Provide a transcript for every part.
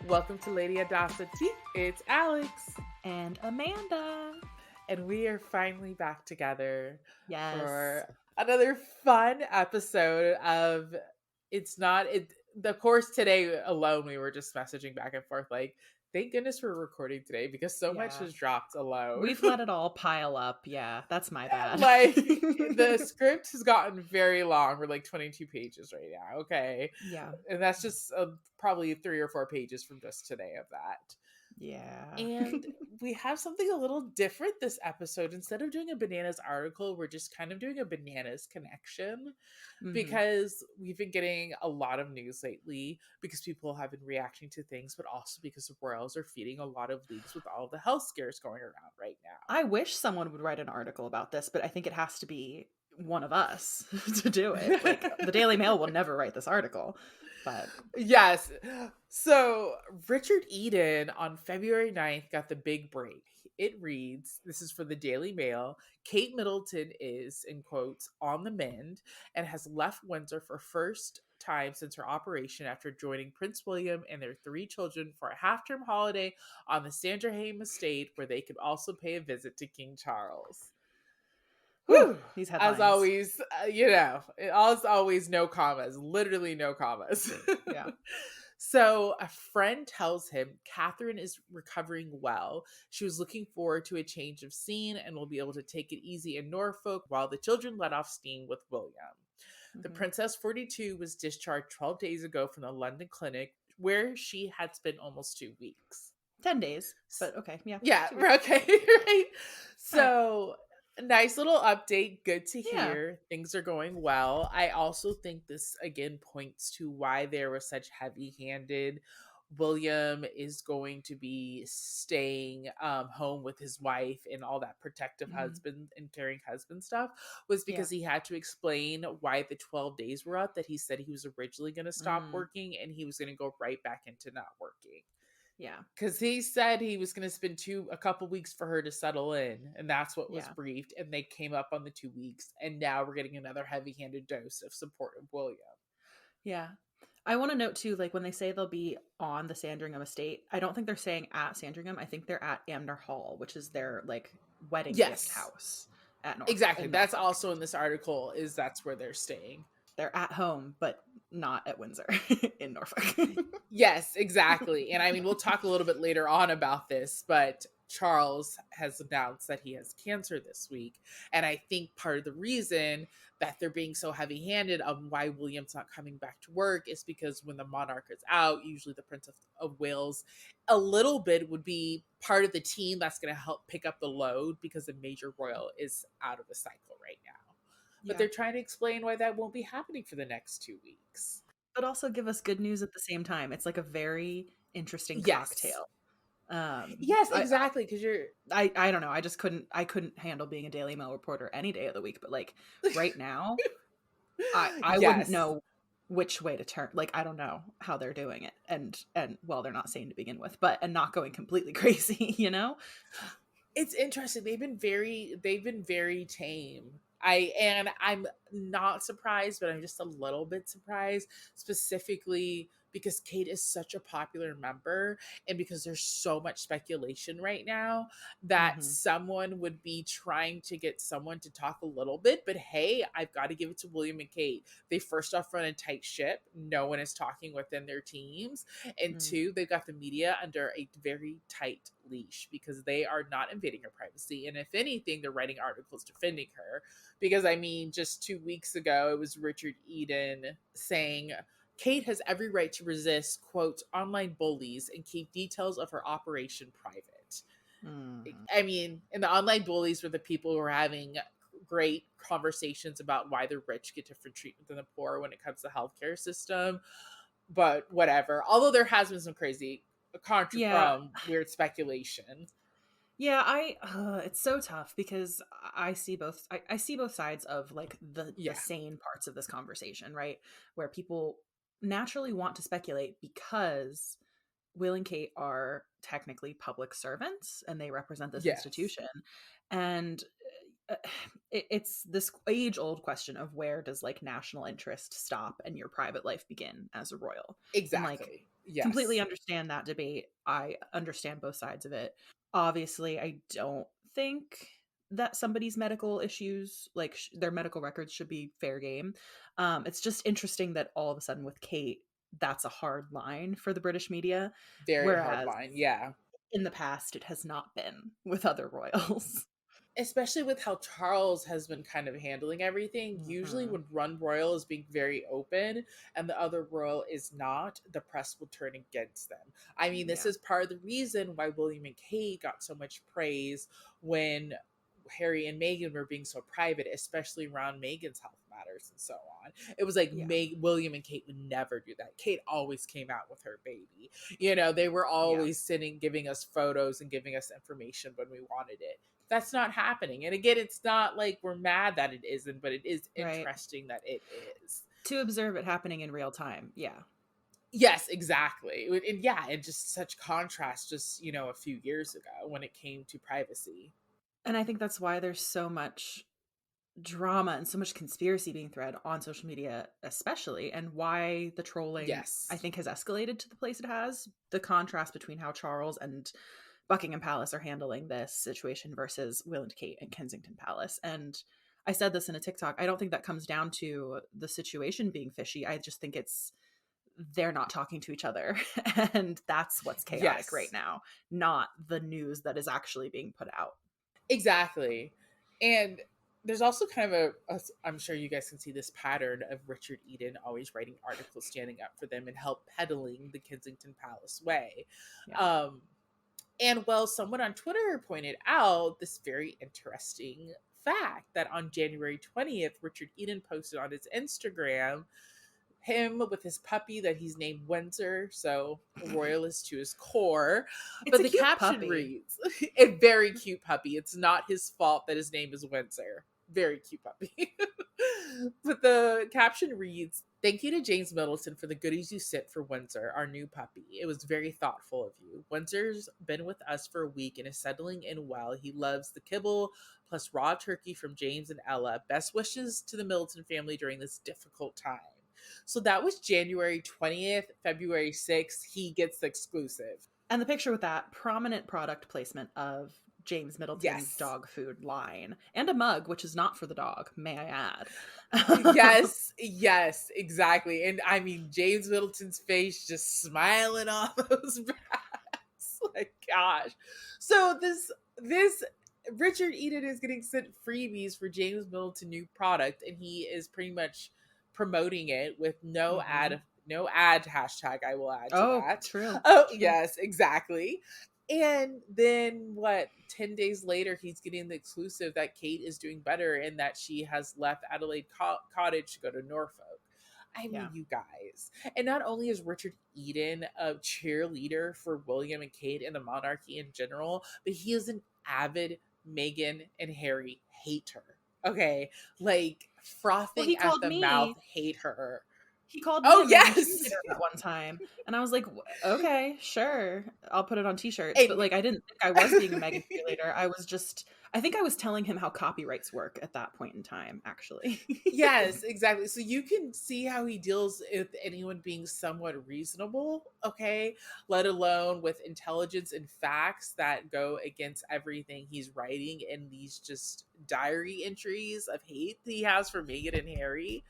Welcome to Lady Audaci-TEA. It's Alex. And Amanda. And we are finally back together Yes. for another fun episode of of course, today alone we were just messaging back and forth like, thank goodness we're recording today because so much has dropped alone. We've let it all pile up. Yeah, that's my bad. Like, the script has gotten very long. We're like 22 pages right now. Okay. Yeah. And that's just probably 3 or 4 pages from just today of that. Yeah. And we have something a little different this episode. Instead of doing a bananas article, we're just kind of doing a bananas connection because we've been getting a lot of news lately because people have been reacting to things, but also because the royals are feeding a lot of leaks with all of the health scares going around right now. I wish someone would write an article about this, but I think it has to be one of us to do it. Like, the Daily Mail will never write this article. But yes. So Richard Eden on February 9th got the big break. It reads, this is for the Daily Mail, Kate Middleton is, in quotes, on the mend and has left Windsor for first time since her operation after joining Prince William and their 3 children for a half-term holiday on the Sandringham estate where they could also pay a visit to King Charles. whew, these headlines. As always, as always, no commas, literally no commas. Yeah. So a friend tells him Catherine is recovering well. She was looking forward to a change of scene and will be able to take it easy in Norfolk while the children let off steam with William. The Princess 42 was discharged 12 days ago from the London clinic where she had spent almost 2 weeks. 10 days, but okay. Yeah. Yeah, okay, right. So nice little update. Good to hear. Yeah. Things are going well. I also think this again points to why there was such heavy-handed. William is going to be staying home with his wife and all that protective husband and caring husband stuff was because he had to explain why the 12 days were up, that he said he was originally going to stop working and he was going to go right back into not working. Yeah. Because he said he was going to spend a couple weeks for her to settle in. And that's what was briefed. And they came up on the 2 weeks. And now we're getting another heavy-handed dose of support of William. Yeah. I want to note too, like when they say they'll be on the Sandringham estate, I don't think they're saying at Sandringham. I think they're at Amner Hall, which is their like wedding gift house at Norfolk. Exactly. That's also in this article, is that's where they're staying. They're at home, but not at Windsor in Norfolk. Yes, exactly. And I mean, we'll talk a little bit later on about this, but Charles has announced that he has cancer this week. And I think part of the reason that they're being so heavy-handed on why William's not coming back to work is because when the monarch is out, usually the Prince of Wales a little bit would be part of the team that's going to help pick up the load because a major royal is out of the cycle right now. But they're trying to explain why that won't be happening for the next 2 weeks. But also give us good news at the same time. It's like a very interesting cocktail. Yes, exactly. Because I don't know. I couldn't handle being a Daily Mail reporter any day of the week. But like right now, I wouldn't know which way to turn. Like, I don't know how they're doing it. And well, they're not sane to begin with, and not going completely crazy, you know? It's interesting. They've been very tame. I'm not surprised, but I'm just a little bit surprised, specifically because Kate is such a popular member and because there's so much speculation right now that someone would be trying to get someone to talk a little bit. But hey, I've got to give it to William and Kate. They first off run a tight ship. No one is talking within their teams. And 2, they've got the media under a very tight leash because they are not invading her privacy. And if anything, they're writing articles defending her. Because I mean, just 2 weeks ago, it was Richard Eden saying Kate has every right to resist, quote, online bullies and keep details of her operation private. I mean, and the online bullies were the people who were having great conversations about why the rich get different treatment than the poor when it comes to the healthcare system. But whatever. Although there has been some crazy weird speculation. Yeah, it's so tough because I see both. I see both sides of like the sane parts of this conversation, right? Where people naturally want to speculate because Will and Kate are technically public servants and they represent this institution, and it's this age-old question of where does like national interest stop and your private life begin as a royal. Exactly. completely Yes. understand that debate. I understand both sides of it. Obviously, I don't think that somebody's medical issues, like their medical records, should be fair game. It's just interesting that all of a sudden with Kate, that's a hard line for the British media, Very hard whereas line. Yeah. in the past it has not been with other royals. Especially with how Charles has been kind of handling everything. Usually, Hmm. when one royal is being very open and the other royal is not, the press will turn against them. I mean, this Yeah, is part of the reason why William and Kate got so much praise when Harry and Meghan were being so private, especially around Meghan's health matters and so on. It was like yeah, William and Kate would never do that. Kate always came out with her baby. They were yeah, always sitting, giving us photos and giving us information when we wanted it. That's not happening. And again, it's not like we're mad that it isn't, but it is right. interesting that it is. To observe it happening in real time. Yeah. Yes, exactly. And yeah, and just such contrast just, a few years ago when it came to privacy. And I think that's why there's so much drama and so much conspiracy being thread on social media, especially, and why the trolling, I Yes. think, has escalated to the place it has. The contrast between how Charles and Buckingham Palace are handling this situation versus Will and Kate and Kensington Palace. And I said this in a TikTok. I don't think that comes down to the situation being fishy. I just think it's they're not talking to each other. And that's what's chaotic right Yes. now, not the news that is actually being put out. Exactly. And there's also kind of I'm sure you guys can see this pattern of Richard Eden always writing articles standing up for them and help peddling the Kensington Palace way. Yeah. Um, and well, someone on Twitter pointed out this very interesting fact that on January 20th, Richard Eden posted on his Instagram him with his puppy that he's named Windsor, so royalist to his core. It's But a the cute caption puppy. reads, a very cute puppy. It's not his fault that his name is Windsor. Very cute puppy. But the caption reads, "Thank you to James Middleton for the goodies you sent for Windsor, our new puppy. It was very thoughtful of you. Windsor's been with us for a week and is settling in well. He loves the kibble plus raw turkey from James and Ella. Best wishes to the Middleton family during this difficult time." So that was January 20th, February 6th. He gets the exclusive. And the picture with that prominent product placement of James Middleton's Yes. dog food line and a mug, which is not for the dog, may I add. Yes, yes, exactly. And I mean, James Middleton's face just smiling on those backs. Like, gosh. So this Richard Eden is getting sent freebies for James Middleton new product, and he is pretty much promoting it with Hmm. no ad hashtag. I will add to Oh, that. true. Oh True. yes, exactly. And then what, 10 days later, he's getting the exclusive that Kate is doing better and that she has left Adelaide Cottage to go to Norfolk. I mean, Yeah. you guys. And not only is Richard Eden a cheerleader for William and Kate and the monarchy in general, but he is an avid Meghan and Harry hater. Okay. Like Well, frothing at the mouth, hate her. he called me Oh, a Megan yes. cheerleader at one time, and I was like, "Okay, sure, I'll put it on t-shirts." But And like, I didn't think I was being a Megan cheerleader. I think I was telling him how copyrights work at that point in time, actually. yes, exactly. So you can see how he deals with anyone being somewhat reasonable, okay? Let alone with intelligence and facts that go against everything he's writing in these just diary entries of hate that he has for Meghan and Harry.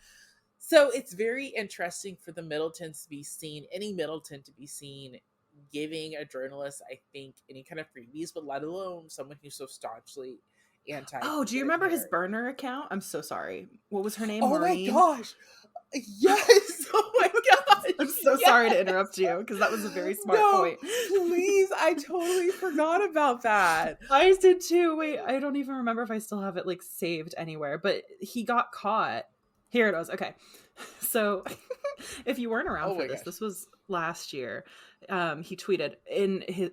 So it's very interesting for the Middletons to be seen, any Middleton to be seen giving a journalist, I think, any kind of freebies, but let alone someone who's so staunchly anti Oh, do you Meghan and remember his Harry. burner account? I'm so sorry. What was her name? Oh my Maureen? gosh. Yes. Oh my I'm gosh. so sorry to Yes. interrupt you because that was a very smart No, point. please. I totally forgot about that. I did too. Wait, I don't even remember if I still have it like saved anywhere, but he got caught. Here it was. Okay. So if you weren't around Oh for my this, gosh. this was last year. He tweeted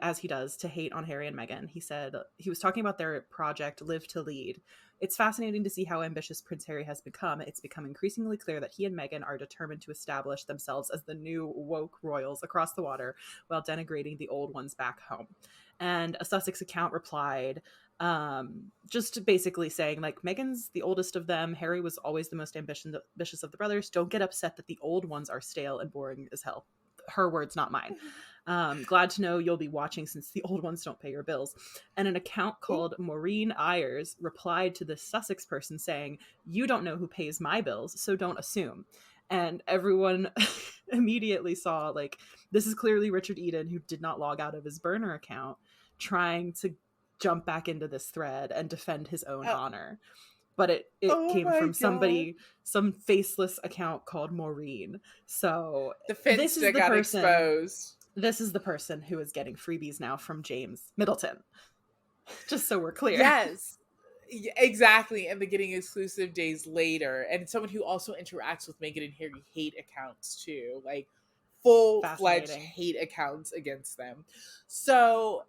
as he does to hate on Harry and Meghan. He said he was talking about their project Live to Lead. It's fascinating to see how ambitious Prince Harry has become. It's become increasingly clear that he and Meghan are determined to establish themselves as the new woke royals across the water while denigrating the old ones back home. And a Sussex account replied, just basically saying like Meghan's the oldest of them. Harry was always the most ambitious of the brothers. Don't get upset that the old ones are stale and boring as hell. her words, not mine. Glad to know you'll be watching since the old ones don't pay your bills. And an account Ooh. called Maureen Ayers replied to the Sussex person saying, "You don't know who pays my bills, so don't assume." And everyone immediately saw, like, this is clearly Richard Eden, who did not log out of his burner account, trying to jump back into this thread and defend his own Oh, honor. But it oh came my from god. somebody, some faceless account called Maureen. So The this is finsta the got person exposed. this is the person who is getting freebies now from James Middleton. Just so we're clear. Yes. Exactly. And the getting exclusive days later. And someone who also interacts with Meghan and Harry hate accounts too. Like full fledged Fascinating. hate accounts against them. So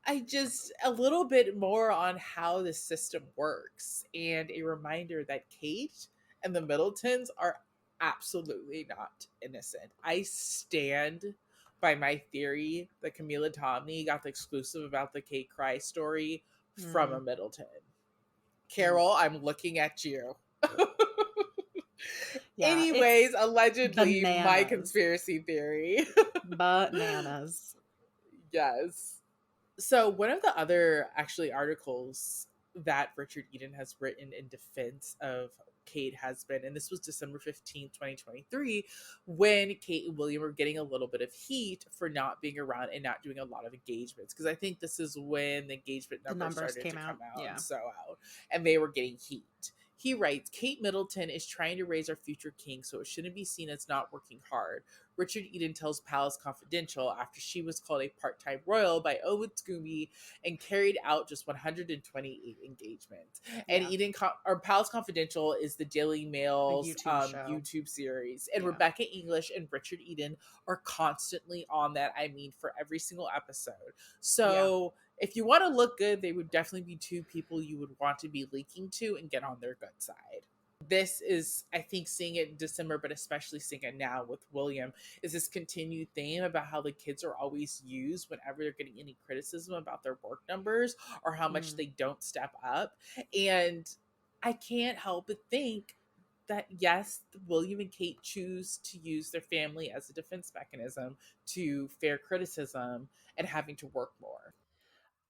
I just a little bit more on how the system works and a reminder that Kate and the Middletons are absolutely not innocent. I stand by my theory that Camila Tomney got the exclusive about the Kate Cry story from a Mm, Middleton. mm. Carol, I'm looking at you. Yeah, it's Anyways, allegedly my bananas. conspiracy theory. Bananas. Yes. So one of the other actually articles that Richard Eden has written in defense of Kate has been, and this was December 15th, 2023, when Kate and William were getting a little bit of heat for not being around and not doing a lot of engagements. Because I think this is when the engagement The numbers numbers started to came come out. out and Yeah. so out, and they were getting heat. He writes, Kate Middleton is trying to raise our future king, so it shouldn't be seen as not working hard. Richard Eden tells Palace Confidential after she was called a part-time royal by Owen Scooby and carried out just 128 engagements. And Yeah. or Palace Confidential is the Daily A Mail's YouTube show. YouTube series, and Yeah. Rebecca English and Richard Eden are constantly on that. I mean, for every single episode. Yeah. So if you want to look good, they would definitely be two people you would want to be leaking to and get on their good side. This is, I think, seeing it in December, but especially seeing it now with William, is this continued theme about how the kids are always used whenever they're getting any criticism about their work numbers or how much Mm. they don't step up. And I can't help but think that yes, William and Kate choose to use their family as a defense mechanism to fair criticism and having to work more.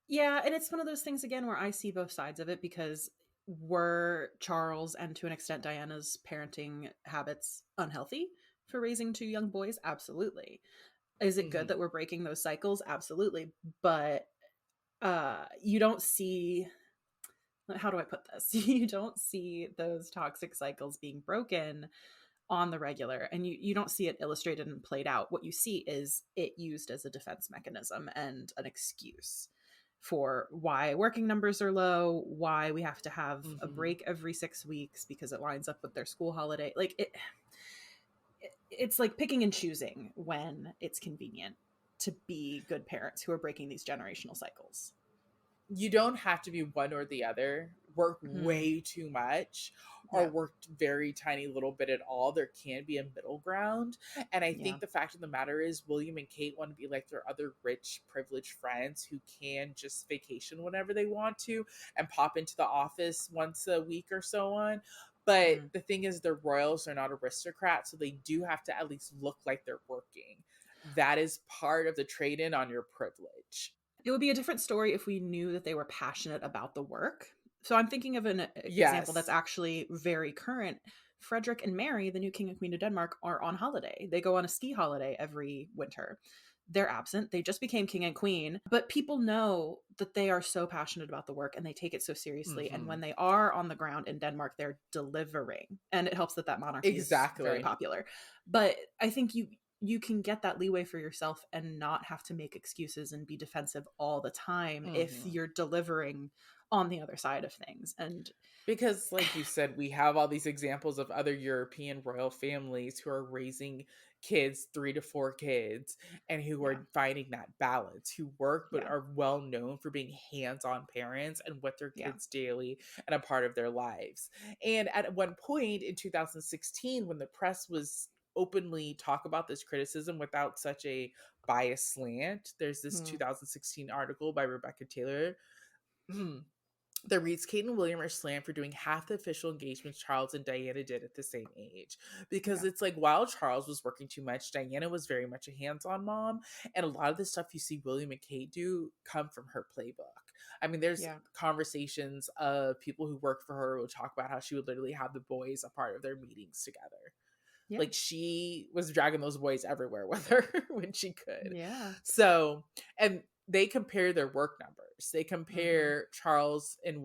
Yeah, and it's one of those things again where I see both sides of it, because were Charles and to an extent Diana's parenting habits unhealthy for raising two young boys? Absolutely. Is it good Mm-hmm. that we're breaking those cycles? Absolutely. But you don't see, how do I put this? You don't see those toxic cycles being broken on the regular, and you don't see it illustrated and played out. What you see is it used as a defense mechanism and an excuse for why working numbers are low, why we have to have a Mm-hmm. break every 6 weeks because it lines up with their school holiday. Like it's like picking and choosing when it's convenient to be good parents who are breaking these generational cycles. You don't have to be one or the other. Work Hmm. way too much or Yeah. work very tiny little bit at all. There can be a middle ground. And I Yeah. think the fact of the matter is William and Kate want to be like their other rich, privileged friends who can just vacation whenever they want to and pop into the office once a week or so on. But Mm. the thing is, they're royals, they're not aristocrats, so they do have to at least look like they're working. That is part of the trade in on your privilege. It would be a different story if we knew that they were passionate about the work. So I'm thinking of an example that's Yes. actually very current. Frederick and Mary, the new king and queen of Denmark, are on holiday. They go on a ski holiday every winter. They're absent. They just became king and queen, but people know that they are so passionate about the work and they take it so seriously. And Mm-hmm. when they are on the ground in Denmark, they're delivering. And it helps that that monarchy is very Exactly. popular. But I think you can get that leeway for yourself and not have to make excuses and be defensive all the time if Mm-hmm. you're delivering on the other side of things. And Because, like you said, we have all these examples of other European royal families who are raising kids, 3 to 4 kids, and who yeah, are finding that balance, who work but yeah, are well known for being hands on parents and with their yeah. kids daily and a part of their lives. And at one point in 2016, when the press was openly talk about this criticism without such a biased slant, there's this Hmm. 2016 article by Rebecca Taylor The Reeds, Kate and William are slammed for doing half the official engagements Charles and Diana did at the same age. Because Yeah. it's like while Charles was working too much, Diana was very much a hands-on mom. And a lot of the stuff you see William and Kate do come from her playbook. I mean, there's Yeah. conversations of people who work for her who talk about how she would literally have the boys a part of their meetings together. Yeah. Like she was dragging those boys everywhere with her when she could. Yeah. So, and they compare their work numbers. They Mm-hmm. compare Charles and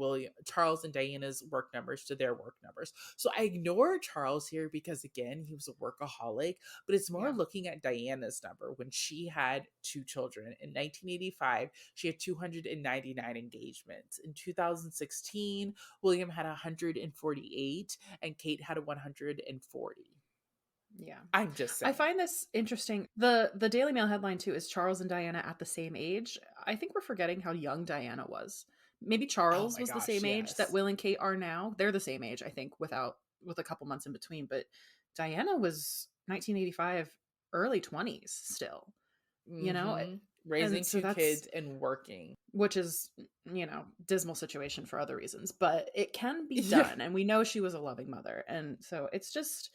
Diana's work numbers to their work numbers. So I ignore Charles here because again, he was a workaholic, but it's more Yeah. looking at Diana's number when she had 2 children. In 1985, she had 299 engagements. In 2016, William had 148 and Kate had 140. Yeah. I'm just I saying. find this interesting. The Daily Mail headline too is Charles and Diana at the same age. I think we're forgetting how young Diana was. Maybe Oh Charles my was the gosh, same age that yes. Will and Kate are now. They're the same age, I think, with a couple months in between. But Diana was 1985, early 20s still. You know, Mm-hmm. Raising and so two that's kids and working. which is dismal situation for other reasons, but it can be Yeah. done, and we know she was a loving mother, and so it's just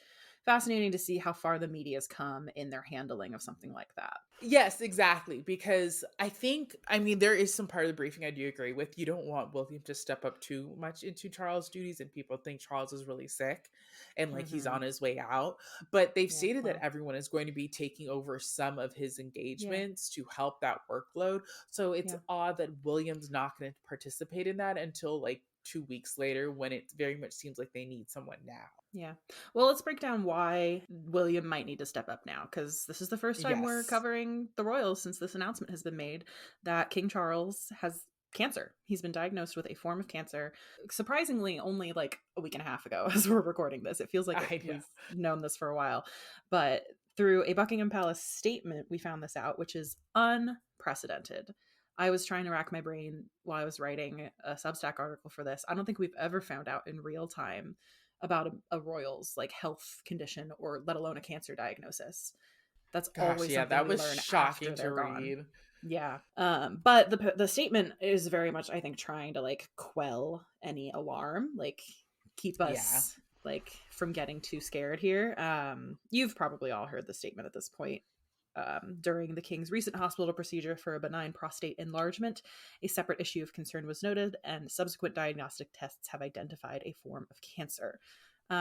fascinating to see how far the media's come in their handling of something like that. Yes, exactly. Because I mean, there is some part of the briefing I do agree with. You don't want William to step up too much into Charles' duties, and people think Charles is really sick and like he's Mm-hmm. on his way out. But they've Yeah, stated that well, everyone is going to be taking over some of his yeah, engagements to help that workload. So it's yeah. odd that William's not going to participate in that until like 2 weeks later when it very much seems like they need someone now. Yeah. Well, let's break down why William might need to step up now, because this is the first time we're Yes. covering the royals since this announcement has been made that King Charles has cancer. He's been diagnosed with a form of cancer, surprisingly, only like a week and a half ago as we're recording this. It feels like I know. we've known this for a while. But through a Buckingham Palace statement, we found this out, which is unprecedented. I was trying to rack my brain while I was writing a Substack article for this. I don't think we've ever found out in real time about a royal's like health condition or let alone a cancer diagnosis. That's Gosh, always yeah, something that we was learn shocking after to they're gone. read. Yeah. But the statement is very much, I think, trying to like quell any alarm, like keep Yeah. us like from getting too scared here. You've probably all heard the statement at this point. During the king's recent hospital procedure for a benign prostate enlargement, a separate issue of concern was noted, and subsequent diagnostic tests have identified a form of cancer.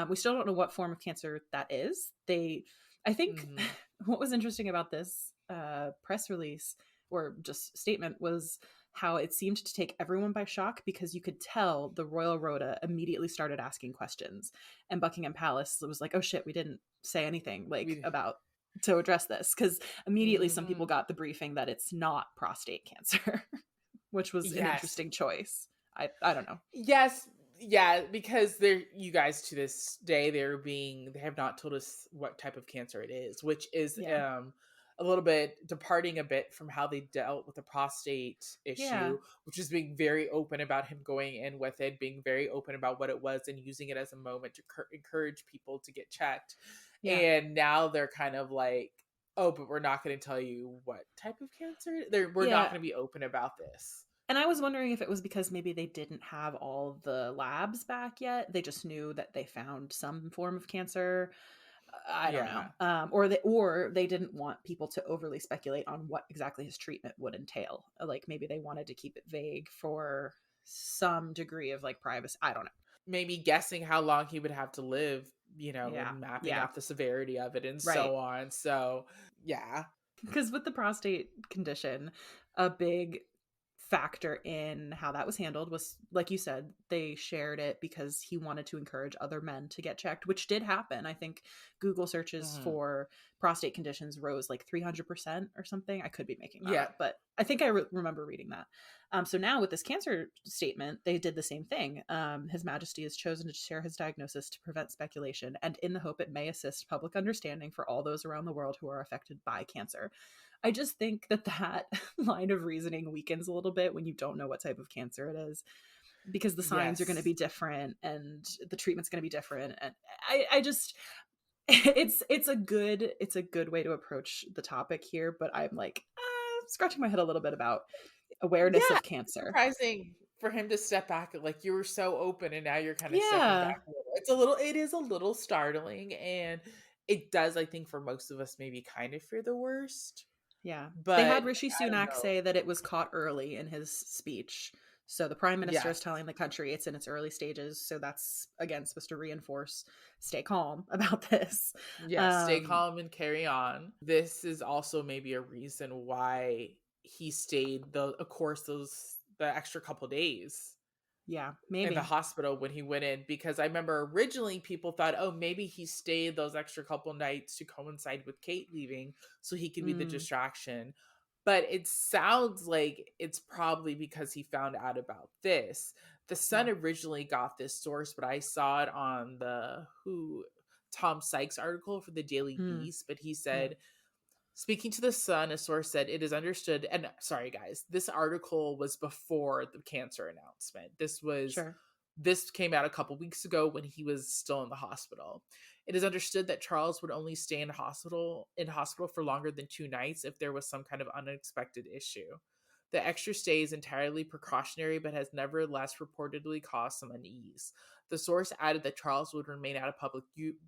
We still don't know what form of cancer that is. I think, Hmm. what was interesting about this press release or just statement was how it seemed to take everyone by shock, because you could tell the royal rota immediately started asking questions, and Buckingham Palace was like, "Oh shit, we didn't say anything like We. about to address this," because immediately some people Hmm. got the briefing that it's not prostate cancer, which was an Yes. interesting choice. I don't know. Yes. Yeah, because they're you guys to this day they have not told us what type of cancer it is, which is Yeah. a little bit departing a bit from how they dealt with the prostate Yeah. issue, which is being very open about him going in with it, being very open about what it was and using it as a moment to encourage people to get checked. Yeah. And now they're kind of like, oh, but we're not going to tell you what type of cancer. We're not Yeah. going to be open about this. And I was wondering if it was because maybe they didn't have all the labs back yet. They just knew that they found some form of cancer. I don't know. Yeah. Or they didn't want people to overly speculate on what exactly his treatment would entail. Like maybe they wanted to keep it vague for some degree of like privacy. I don't know. Maybe guessing how long he would have to live, Yeah. and mapping Yeah. out the severity of it and Right. so on. So, yeah. Because with the prostate condition, a big factor in how that was handled was, like you said, they shared it because he wanted to encourage other men to get checked, which did happen. I think Google searches Mhm. for prostate conditions rose like 300% or something. I could be making that Yeah. up, but I think remember reading that. So now with this cancer statement, they did the same thing. His Majesty has chosen to share his diagnosis to prevent speculation and in the hope it may assist public understanding for all those around the world who are affected by cancer. I just think that line of reasoning weakens a little bit when you don't know what type of cancer it is, because the signs are going to Yes. be different and the treatment's going to be different. And I just it's a good way to approach the topic here, but I'm like scratching my head a little bit about awareness Yeah. of cancer. Surprising for him to step back, like, you were so open and now you're kinda stepping Yeah. back a little. It is a little startling, and it does, I think, for most of us, maybe kind of fear the worst, Yeah. They but had Rishi I don't Sunak know. say that it was caught early in his speech. So the prime minister is Yes. telling the country it's in its early stages. So that's again supposed to reinforce stay calm about this. Yes, stay Um, calm and carry on. This is also maybe a reason why he stayed of course, the extra couple days yeah, in the maybe. hospital when he went in, because I remember originally people thought, oh, maybe he stayed those extra couple nights to coincide with Kate leaving so he could be the Mm, distraction. But it sounds like it's probably because he found out about this. The Sun yeah. originally got this source, but I saw it on the Who Tom Sykes article for the Daily Mm, Beast, but he yeah. said, speaking to the Sun, a source said it is understood. And sorry, guys, this article was before the cancer announcement. Sure. This came out a couple weeks ago when he was still in the hospital. It is understood that Charles would only stay in hospital for longer than 2 nights if there was some kind of unexpected issue. The extra stay is entirely precautionary, but has nevertheless reportedly caused some unease. The source added that Charles would remain out of public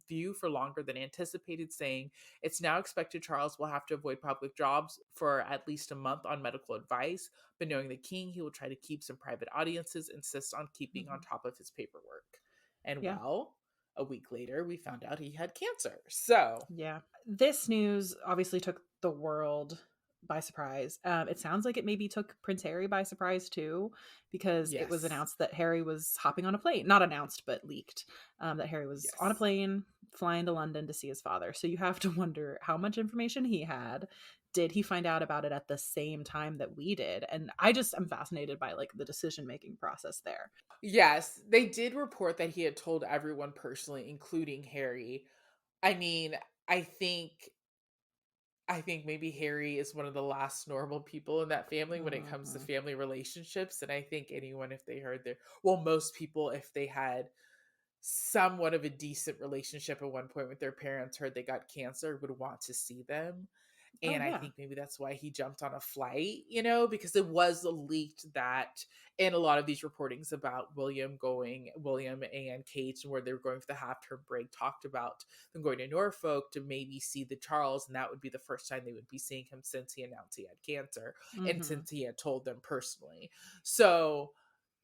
view for longer than anticipated, saying, it's now expected Charles will have to avoid public jobs for at least a month on medical advice, but knowing the king, he will try to keep some private audiences, insist on keeping on Mhm. top of his paperwork. And Yeah. well, a week later, we found out he had cancer. So, Yeah. This news obviously took the world by surprise. It sounds like it maybe took Prince Harry by surprise too, because it was yes, announced that Harry was hopping on a plane. Not announced, but leaked. That Harry was on a yes. plane flying to London to see his father. So you have to wonder how much information he had. Did he find out about it at the same time that we did? And I just am fascinated by like the decision making process there. Yes, they did report that he had told everyone personally, including Harry. I mean, I think I think maybe Harry is one of the last normal people in that family when it comes to Mhm. family relationships. And I think anyone, if they heard most people, if they had somewhat of a decent relationship at one point with their parents, heard they got cancer, would want to see them. Oh And I yeah. think maybe that's why he jumped on a flight, because it was leaked that in a lot of these reportings about William and Kate, and where they were going for the half term break, talked about them going to Norfolk to maybe see the Charles. And that would be the first time they would be seeing him since he announced he had cancer and Hmm. since he had told them personally. So,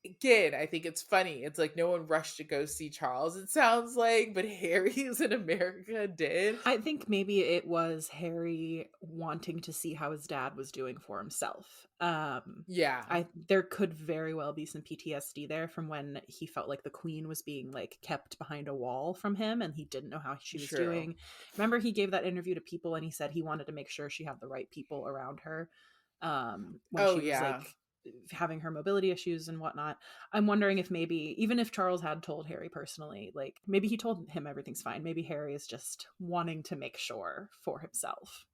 again, I think it's funny. It's like no one rushed to go see Charles, it sounds like, but Harry, who's in America, did. I think maybe it was Harry wanting to see how his dad was doing for himself. Yeah, I there could very well be some PTSD there from when he felt like the queen was being like kept behind a wall from him and he didn't know how she was true. doing. Remember he gave that interview to People and he said he wanted to make sure she had the right people around her when Oh, she was yeah. like having her mobility issues and whatnot. I'm wondering if maybe even if Charles had told Harry personally, like maybe he told him everything's fine. Maybe Harry is just wanting to make sure for himself.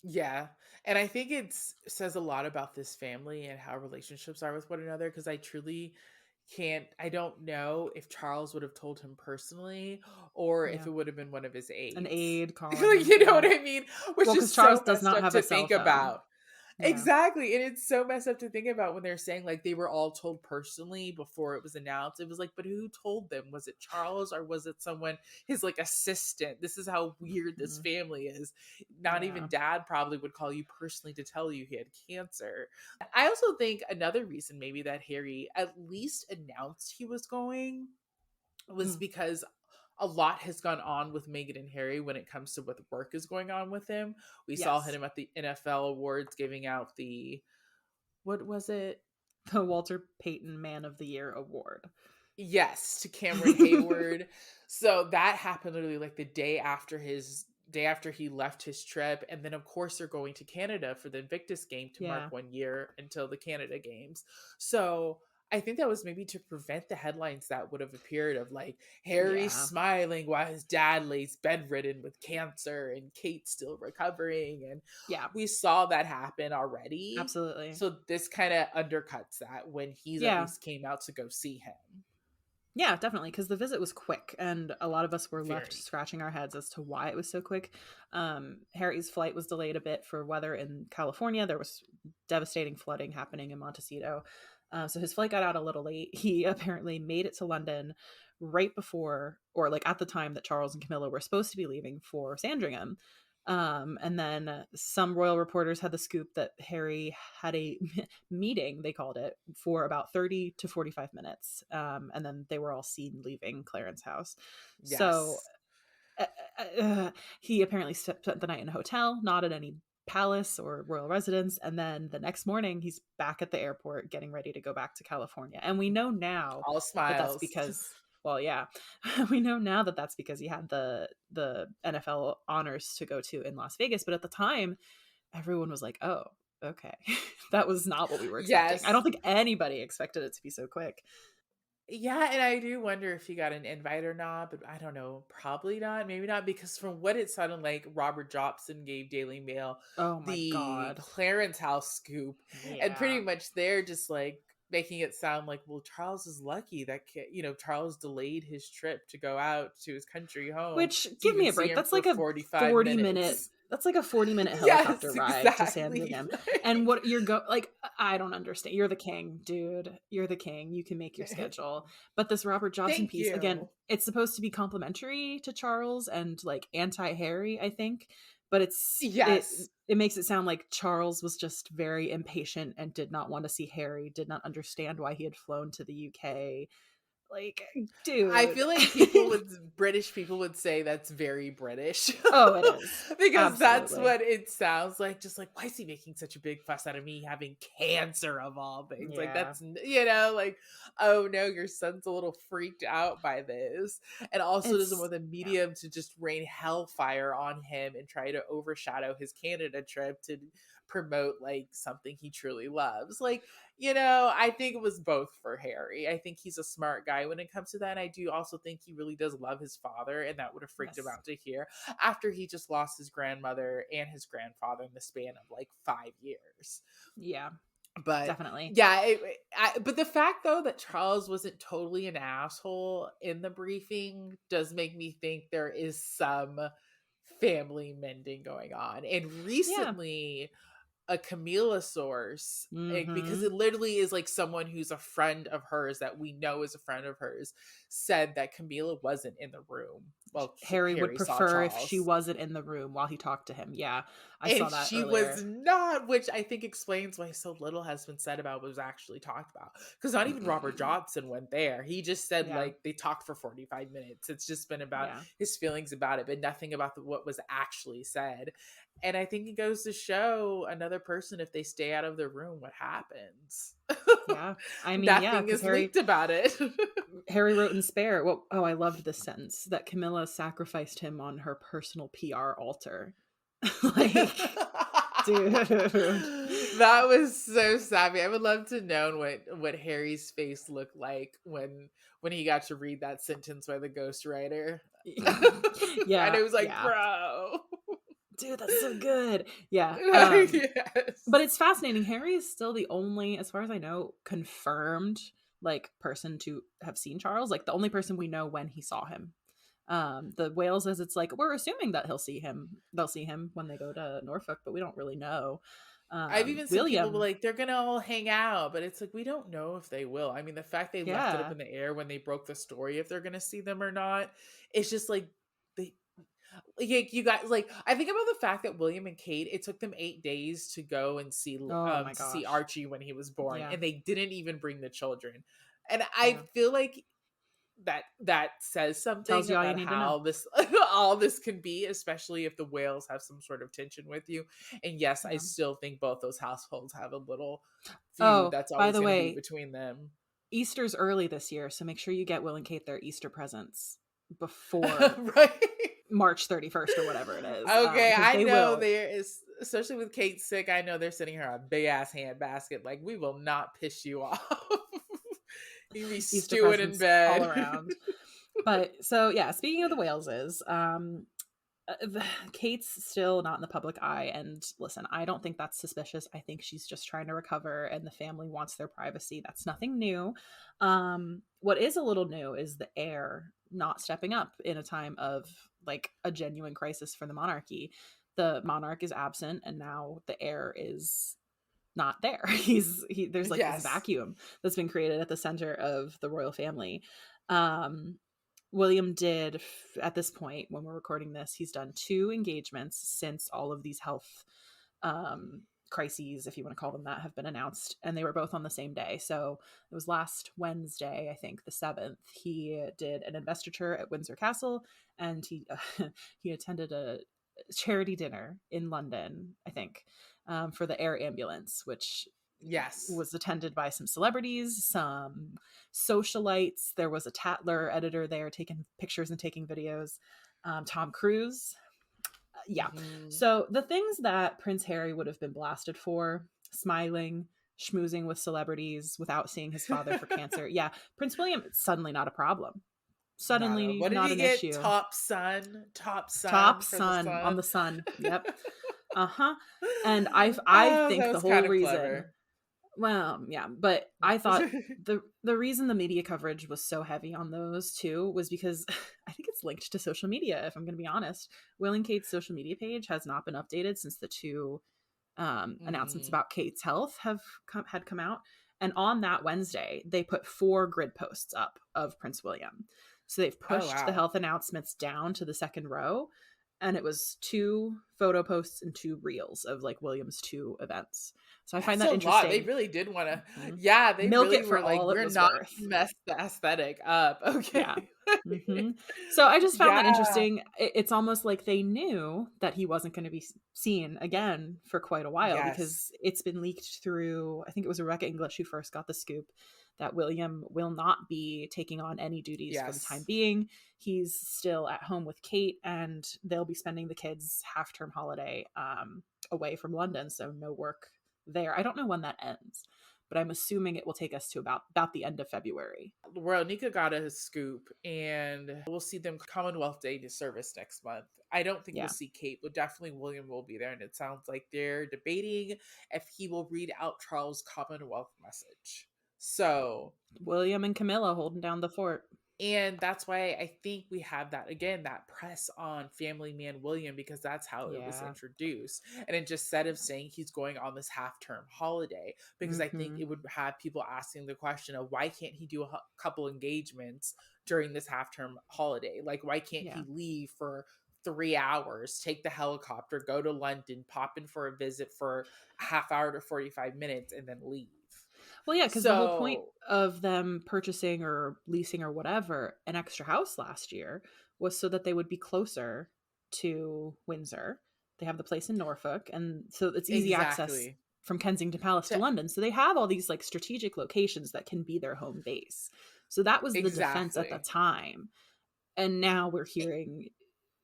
Yeah. And I think says a lot about this family and how relationships are with one another, because I don't know if Charles would have told him personally or if Yeah. it would have been one of his An aides. aide calling him. You know what Yeah. I mean? Which Well, because is Charles so does messed not up have a to cell think phone. about. Yeah. Exactly. And it's so messed up to think about when they're saying like they were all told personally before it was announced. It was like, but who told them? Was it Charles or was it someone, his like assistant? This is how weird this Mhm. family is. Not even Yeah. dad probably would call you personally to tell you he had cancer. I also think another reason maybe that Harry at least announced he was going was Mm. because a lot has gone on with Meghan and Harry when it comes to what the work is going on with him. We saw Yes. him at the NFL awards giving out what was it? The Walter Payton Man of the Year award. Yes, to Cameron Hayward. So that happened literally like the day after he left his trip. And then of course they're going to Canada for the Invictus game to mark Yeah. 1 year until the Canada games. So I think that was maybe to prevent the headlines that would have appeared of like Harry Yeah. smiling while his dad lays bedridden with cancer and Kate still recovering. And Yeah. we saw that happen already. Absolutely. So this kind of undercuts that when he's at Yeah. least came out to go see him. Yeah, definitely. Because the visit was quick, and a lot of us were left Very. scratching our heads as to why it was so quick. Harry's flight was delayed a bit for weather in California. There was devastating flooding happening in Montecito. So his flight got out a little late. He apparently made it to London right before, or like at the time that Charles and Camilla were supposed to be leaving for Sandringham. And then some royal reporters had the scoop that Harry had a meeting, they called it, for about 30 to 45 minutes. And then they were all seen leaving Clarence House. So Yes. uh, he apparently spent the night in a hotel, not at any palace or royal residence. And then the next morning, he's back at the airport getting ready to go back to California. And we know now All that that's smiles. because, well, yeah, we know now that that's because he had the NFL honors to go to in Las Vegas. But at the time, everyone was like, oh, okay. That was not what we were expecting. I Yes. don't think anybody expected it to be so quick. Yeah, and I do wonder if he got an invite or not, but I don't know. Probably not. Maybe not, because from what it sounded like, Robert Jobson gave Daily Mail Oh my the God. Clarence House scoop, and pretty Yeah. much they're just like making it sound like, well, Charles is lucky that Charles delayed his trip to go out to his country home Which, to give even me a see break. him for 45 minutes. That's like a 40-minute Yes, helicopter ride to exactly. Sandringham. And what you're like, I don't understand. You're the king, dude. You're the king. You can make your schedule. But this Robert Jobson Thank piece, again, you. it's supposed to be complimentary to Charles and like anti-Harry, I think. But Yes. it makes it sound like Charles was just very impatient and did not want to see Harry, did not understand why he had flown to the UK. Like, I dude. feel like British people would say that's very British. Oh, it is. Because that's Absolutely. what it sounds like. Just like, why is he making such a big fuss out of me having cancer of all things? Like, Yeah. like, oh no, your son's a little freaked out by this. And also doesn't It's want the yeah. media to just rain hellfire on him and try to overshadow his Canada trip to promote like something he truly loves. Like, I think it was both for Harry. I think he's a smart guy when it comes to that. And I do also think he really does love his father, and that would have freaked him Yes. out to hear after he just lost his grandmother and his grandfather in the span of like 5 years. Yeah, But definitely. yeah, but the fact though that Charles wasn't totally an asshole in the briefing does make me think there is some family mending going on. And Yeah. recently, a Camila source, because Mhm. it literally is like someone who's a friend of hers that we know is a friend of hers, said that Camila wasn't in the room. Well, Harry would Harry saw prefer if she Charles. wasn't in the room while he talked to him. Yeah, I saw And that she was earlier. not, which I think explains why so little has been said about what was actually talked about. Because not even Robert Johnson went there. He just said Yeah. like they talked for 45 minutes. It's just been about Yeah. his feelings about it, but nothing about what was actually said. And I think it goes to show another person, if they stay out of the room, what happens. Yeah. I mean, yeah, Nothing cuz is leaked about it. Harry wrote in Spare, well, oh, I loved this sentence, that Camilla sacrificed him on her personal PR altar. Like, dude. That was so savvy. I would love to know what Harry's face looked like when he got to read that sentence by the ghostwriter. I know Yeah, he was like, yeah. bro. Dude, that's so good. Yeah. But Yes. it's fascinating. Harry is still the only, as far as I know, confirmed like person to have seen Charles. Like the only person we know when he saw him. The Wales says it's like we're assuming that he'll see him. They'll see him when they go to Norfolk, but we don't really know. I've even seen people be William, like, they're gonna all hang out, but it's like we don't know if they will. I mean, the fact they left it up yeah. in the air when they broke the story if they're gonna see them or not, it's just like they like you guys like I think about the fact that William and Kate, it took them 8 days to go and Oh my see gosh. Archie when he was born, Yeah. and they didn't even bring the children. And I Yeah. feel like that says Tells something you all you about need to know. how this all this can be, especially if the whales have some sort of tension with you. And yes, I Yeah. still think both those households have a little feud Oh, that's by always the going to be way, between them. Easter's early this year, so make sure you get Will and Kate their Easter presents before Right. March 31st or whatever it is, Okay, because I they know will. there is, especially with Kate sick, I know they're sending her a big ass hand basket. Like, we will not piss you off. You can be Easter stewing in presents all bed. around. But so yeah, speaking of the Waleses, Kate's still not in the public eye, and listen, I don't think that's suspicious. I think she's just trying to recover, and the family wants their privacy. That's nothing new. What is a little new is the heir not stepping up in a time of like a genuine crisis for the monarchy. The monarch is absent, and now the heir is not there. There's like this Yes. vacuum that's been created at the center of the royal family. Um, William did, at this point, when we're recording this, he's done 2 engagements since all of these health um, crises, if you want to call them that, have been announced. And they were both on the same day. So it was last Wednesday, I think, the 7th. He did an investiture at Windsor Castle, and he attended a charity dinner in London, I think, for the air ambulance, which Yes. was attended by some celebrities, some socialites. There was a Tatler editor there taking pictures and taking videos. Tom Cruise. Yeah. Mm-hmm. So the things that Prince Harry would have been blasted for, smiling, schmoozing with celebrities without seeing his father for cancer. Yeah. Prince William, suddenly not a problem. Nada. Suddenly What did not he an get? issue. Top Top son for the sun on the sun. sun. Yep. Uh-huh. And I Oh, think that the was kind whole of reason, clever. well, yeah, but I thought the reason the media coverage was so heavy on those two was because I think it's linked to social media, if I'm going to be honest. Will and Kate's social media page has not been updated since the 2 announcements Mm. about Kate's health had come out. And on that Wednesday, they put 4 grid posts up of Prince William. So they've Oh, pushed the wow. health announcements down to the second row. And it was 2 photo posts and 2 reels of like William's 2 events. So I find That's that a lot. They interesting. really did want to, Mhm. yeah, they Milk really it for were like, all it we're was not worth. gonna mess the aesthetic up. Yeah. Okay. So I just found that Yeah. interesting. It's almost like they knew that he wasn't going to be seen again for quite a while, Yes. because it's been leaked through, I think it was Rebecca English who first got the scoop, that William will not be taking on any duties for the time Yes. being. He's still at home with Kate, and they'll be spending the kids' half-term holiday away from London, so no work there. I don't know when that ends, but I'm assuming it will take us to about the end of February. Well, Nika got a scoop, and we'll see them Commonwealth Day to service next month. I don't think we'll Yeah. see Kate, but definitely William will be there. And it sounds like they're debating if he will read out Charles' Commonwealth message. So, William and Camilla holding down the fort. and that's why I think we have that again, that press on Family Man William, because that's how it was Yeah. introduced. And it just said of saying he's going on this half term holiday, because I think Mm-hmm. it would have people asking the question of why can't he do a couple engagements during this half term holiday? Like, why can't Yeah. he leave for 3 hours, take the helicopter, go to London, pop in for a visit for a half hour to 45 minutes, and then leave? Well, yeah, because the whole point So, of them purchasing or leasing or whatever an extra house last year was so that they would be closer to Windsor. They have the place in Norfolk, and so it's easy access exactly. from Kensington Palace to To London. So they have all these like strategic locations that can be their home base. So that was the defense at the exactly. time. And now we're hearing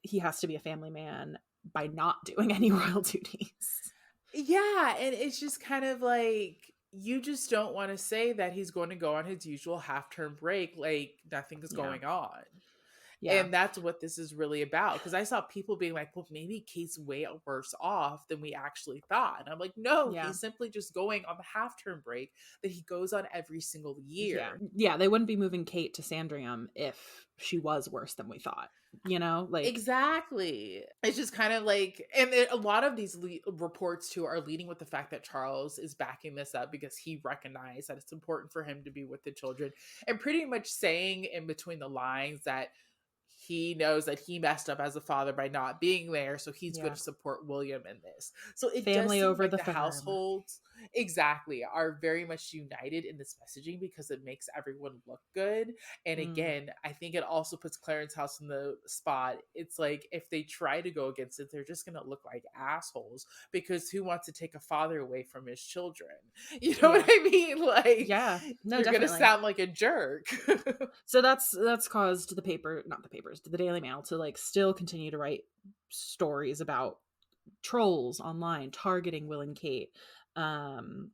he has to be a family man by not doing any royal duties. Yeah, and it's just kind of like you just don't want to say that he's going to go on his usual half-term break like nothing is Yeah. going on. Yeah. And that's what this is really about. Because I saw people being like, well, maybe Kate's way worse off than we actually thought. And I'm like, no, Yeah. he's simply just going on the half-term break that he goes on every single Yeah. year. Yeah. They wouldn't be moving Kate to Sandringham if she was worse than we thought. You know, like, Exactly. It's just kind of like, and a lot of these reports too are leading with the fact that Charles is backing this up because he recognized that it's important for him to be with the children, and pretty much saying in between the lines that he knows that he messed up as a father by not being there, so he's going yeah, to support William in this. So it does family seem over like the the firm. households exactly are very much united in this messaging because it makes everyone look good. And Mm, again, I think it also puts Clarence House in the spot. It's like if they try to go against it, they're just going to look like assholes, because who wants to take a father away from his children? You know what yeah. I mean? Like, Yeah. No, you're going to definitely. sound like a jerk. So that's caused the paper, not the papers, the Daily Mail to like still continue to write stories about trolls online targeting Will and Kate. Um,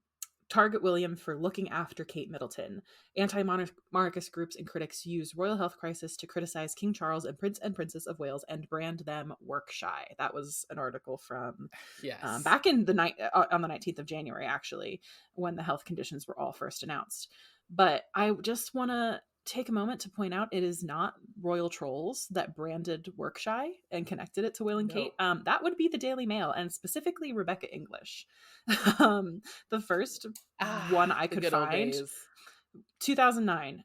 target William for looking after Kate Middleton. Anti-monarchist groups and critics use royal health crisis to criticize King Charles and Prince and Princess of Wales and brand them workshy. That was an article from Yes. back in the night on the 19th of January, actually, when the health conditions were all first announced. But I just want to take a moment to point out it is not Royal Trolls that branded Workshy and connected it to Will and Kate. Nope. That would be the Daily Mail, and specifically Rebecca English. The first one I The could good old find, days. 2009,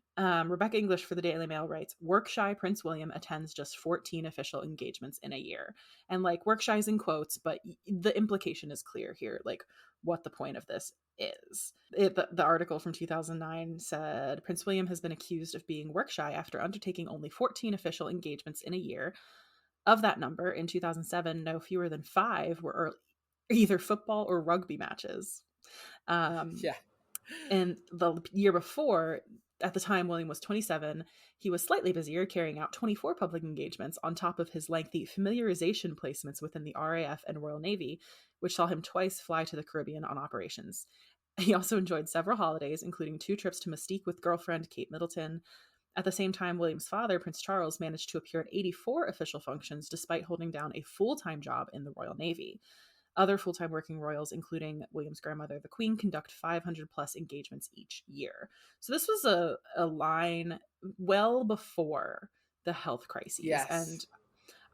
Rebecca English for the Daily Mail writes, Workshy Prince William attends just 14 official engagements in a year. And like, Workshy's in quotes, but the implication is clear here, like what the point of this is. The article from 2009 said, Prince William has been accused of being workshy after undertaking only 14 official engagements in a year. Of that number, in 2007, no fewer than 5 were either football or rugby matches. Yeah. And the year before, at the time William was 27, he was slightly busier, carrying out 24 public engagements on top of his lengthy familiarization placements within the RAF and Royal Navy, which saw him twice fly to the Caribbean on operations. He also enjoyed several holidays, including 2 trips to Mystique with girlfriend Kate Middleton. At the same time, William's father, Prince Charles, managed to appear at 84 official functions despite holding down a full-time job in the Royal Navy. Other full-time working royals, including William's grandmother, the Queen, conduct 500 plus engagements each year. So this was a line well before the health crises. Yes. And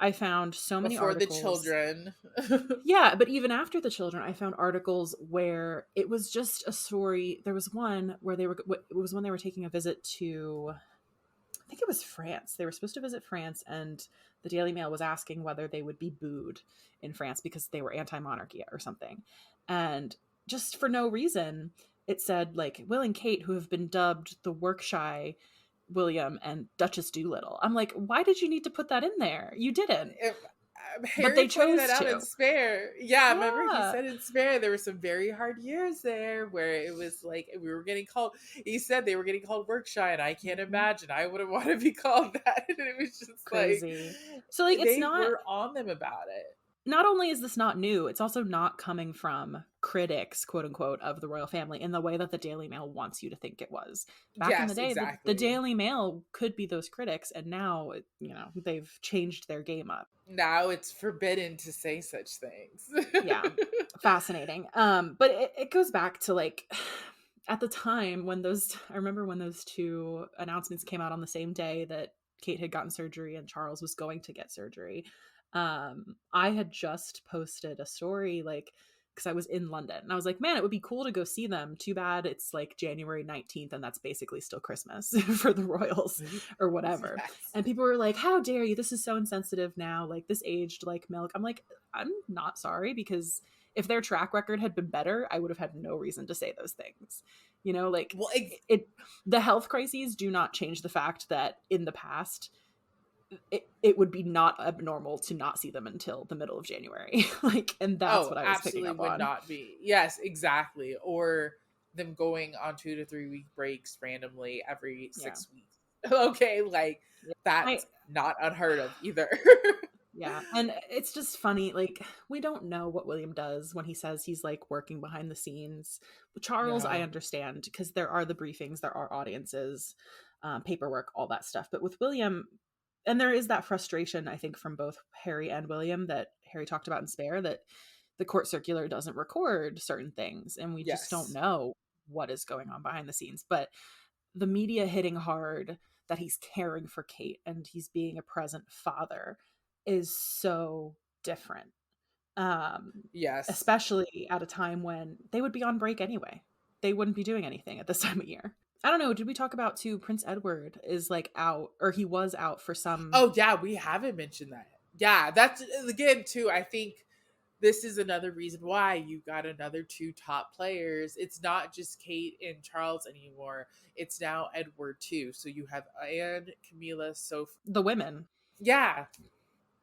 I found so many Before the articles. children. Yeah, but even after the children, I found articles where it was just a story. There was one where it was when they were taking a visit to, I think it was France. They were supposed to visit France, and the Daily Mail was asking whether they would be booed in France because they were anti-monarchy or something. And just for no reason, it said like Will and Kate, who have been dubbed the workshy William and Duchess Doolittle. I'm like, why did you need to put that in there? You didn't. But Harry they pointed chose that out in to. Spare. Yeah, remember he Yeah. said in Spare there were some very hard years there where it was like we were getting called. He said they were getting called workshy, and I can't imagine. I wouldn't want to be called that. And it was just like Crazy. So like it's they not, were on them about it. not only is this not new, it's also not coming from critics, quote unquote, of the royal family in the way that the Daily Mail wants you to think it was. Back in the Yes, day, the exactly. Daily Mail could be those critics, and now, they've changed their game up. Now it's forbidden to say such things. Yeah, fascinating. But it goes back to like, at the time when I remember when those 2 announcements came out on the same day that Kate had gotten surgery and Charles was going to get surgery. I had just posted a story like, because I was in London and I was like, man, it would be cool to go see them. Too bad it's like January 19th and that's basically still Christmas for the royals or whatever. Yes. And people were like, how dare you? This is so insensitive now. Like, this aged like milk. I'm like, I'm not sorry, because if their track record had been better, I would have had no reason to say those things. Like Well, the health crises do not change the fact that in the past it would be not abnormal to not see them until the middle of January. Like, and that's oh, what I was picking absolutely up would on. not be. Yes, exactly. Or them going on 2 to 3 week breaks randomly every Yeah. 6 weeks. Okay, like Yeah. that's not unheard of either. Yeah. And it's just funny. Like, we don't know what William does when he says he's like working behind the scenes. With Charles, I No. understand because there are the briefings, there are audiences, paperwork, all that stuff. But with William, and there is that frustration, I think, from both Harry and William that Harry talked about in Spare, that the court circular doesn't record certain things and we just don't Yes. know what is going on behind the scenes. But the media hitting hard that he's caring for Kate and he's being a present father is so different. Yes. Especially at a time when they would be on break anyway. They wouldn't be doing anything at this time of year. I don't know. Did we talk about too? Prince Edward is like out, or he was out for some. Oh yeah, we haven't mentioned that. Yeah, that's again too. I think this is another reason why you got another 2 top players. It's not just Kate and Charles anymore. It's now Edward too. So you have Anne, Camilla, Sophie. The women. Yeah,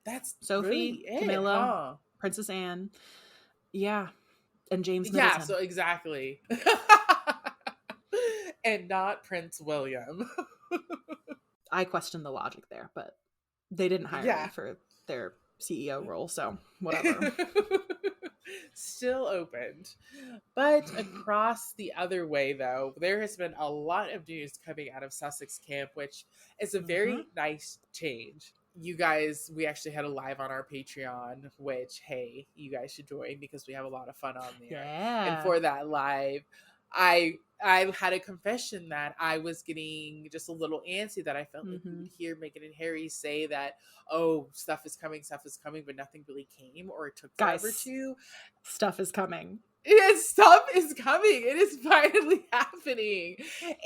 that's Sophie, really it, Camilla, huh? Princess Anne. Yeah. And James Yeah, so Middleton. exactly. And not Prince William. I question the logic there, but they didn't hire me Yeah. for their CEO role, so whatever. Still opened. But across the other way, though, there has been a lot of news coming out of Sussex camp, which is a Mm-hmm. very nice change. You guys, we actually had a live on our Patreon, which, hey, you guys should join because we have a lot of fun on there. And Yeah. for that live, I I had a confession that I was getting just a little antsy, that I felt like we Mm-hmm. would hear Meghan and Harry say that, stuff is coming, but nothing really came, or it took forever Guys, to. stuff is coming. Stuff is coming. It is finally happening.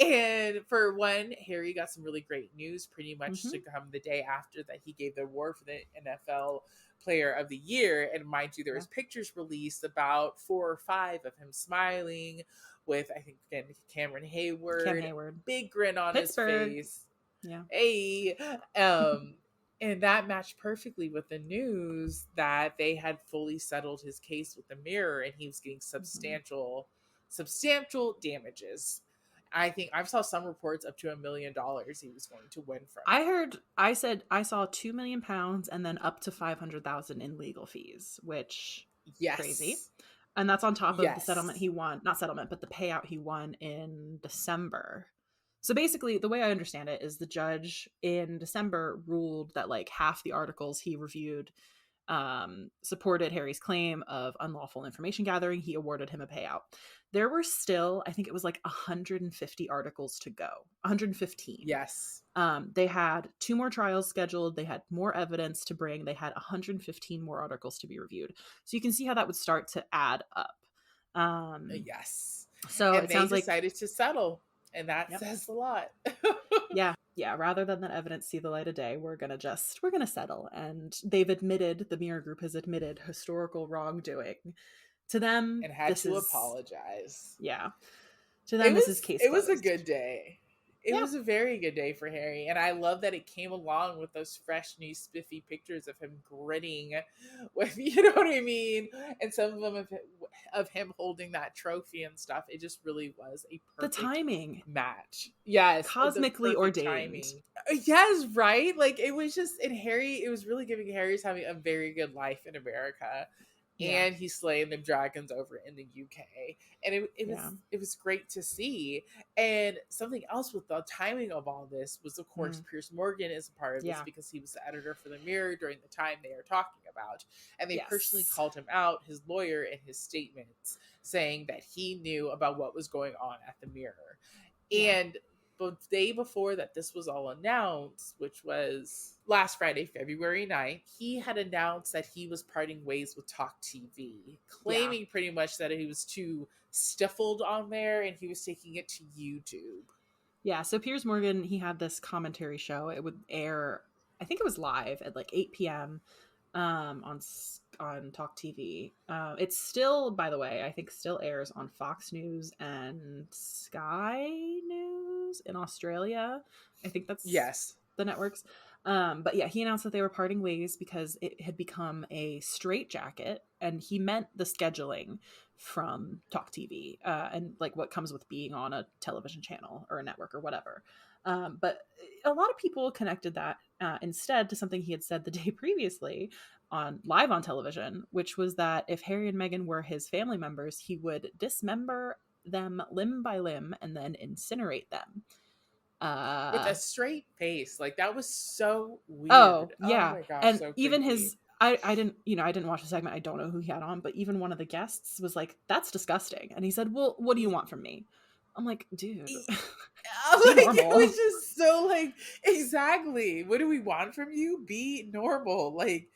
And for one, Harry got some really great news pretty much Mm-hmm. to come the day after that he gave the award for the NFL Player of the Year. And mind you, there Yeah. was pictures released, about 4 or 5 of him smiling with, I think, again, Cameron Cam Hayward, Hayward. big grin on his Pittsburgh. face. Yeah. Hey, um, and that matched perfectly with the news that they had fully settled his case with the Mirror, and he was getting Mm-hmm. substantial damages. I think I saw some reports up to $1 million he was going to win from it. I said I saw £2 million and then up to 500,000 in legal fees, which crazy. Yes, And that's on top of the settlement yes, he won, not settlement, but the payout he won in December. So basically, the way I understand it is the judge in December ruled that like half the articles he reviewed supported Harry's claim of unlawful information gathering. He awarded him a payout. There were still, I think it was like 150 articles to go, 115. yes, They had 2 more trials scheduled. They had more evidence to bring. They had 115 more articles to be reviewed. So you can see how that would start to add up. Um, yes. so And it they sounds like, decided to settle, and that yep, says a lot. yeah, yeah. Rather than that evidence see the light of day, we're gonna settle. And they've admitted, the Mirror Group has admitted historical wrongdoing. To them, And had this to is, apologize. yeah. To them, this is case It was a closed. good day. It Yeah, was a very good day for Harry, and I love that it came along with those fresh, new, spiffy pictures of him grinning, with, you know what I mean, and some of them of him holding that trophy and stuff. It just really was a the perfect timing, match. Yes, the cosmically perfect ordained. timing. Yes, right. Like it was just, and Harry. It was really giving Harry's having a very good life in America, Yeah, and he's slaying them dragons over in the UK, and yeah. it was great to see. And something else with the timing of all this was, of course, Mm, Piers Morgan is a part of this yeah. because he was the editor for the Mirror during the time they are talking about, and they personally Yes. called him out, his lawyer, in his statements, saying that he knew about what was going on at the Mirror. Yeah. And the day before that this was all announced, which was last Friday, February 9th, he had announced that he was parting ways with Talk TV, Yeah. claiming pretty much that he was too stifled on there and he was taking it to YouTube. Yeah. So Piers Morgan, he had this commentary show. It would air, I think it was live at like 8 p.m. On Talk TV. It's still, by the way, I think still airs on Fox News and Sky News in Australia. I think that's Yes. the networks. But yeah, he announced that they were parting ways because it had become a straitjacket, and he meant the scheduling from Talk TV and like what comes with being on a television channel or a network or whatever. But a lot of people connected that instead to something he had said the day previously on live on television, which was that if Harry and Meghan were his family members, he would dismember them limb by limb and then incinerate them. With a Uh, straight face. Like that was so oh weird. Oh yeah, my gosh, and so even creepy. his I didn't, I didn't watch the segment. I don't know who he had on, but even one of the guests was like, "That's disgusting," and he said, "Well, what do you want from me?" I'm like, dude, be Like it was normal. just so like, exactly, what do we want from you? Be normal, like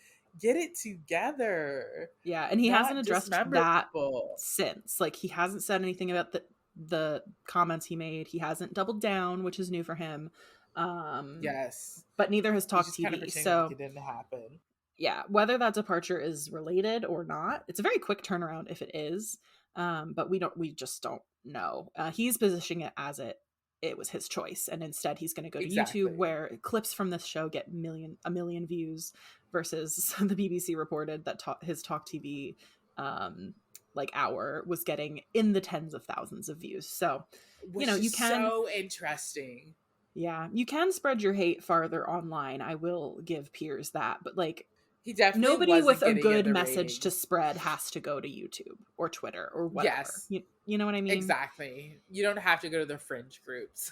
get it together, Yeah, and he hasn't not addressed dismember that people. since. Like he hasn't said anything about the comments he made. He hasn't doubled down, which is new for him. Um, Yes, but neither has he's Talk just kind of TV. pretending like So it didn't happen. yeah, whether that departure is related or not, it's a very quick turnaround if it is. But we just don't know. He's positioning it as it was his choice, and instead he's going to go to YouTube, Exactly. where clips from this show get a million views, versus the BBC reported that his Talk TV um, like hour was getting in the tens of thousands of views. So Which is you can, so interesting. yeah, you can spread your hate farther online. I will give Piers that, but like He definitely nobody with wasn't a getting in good the message to ratings. spread has to go to YouTube or Twitter or whatever. Yes, You know what I mean? exactly, you don't have to go to the fringe groups.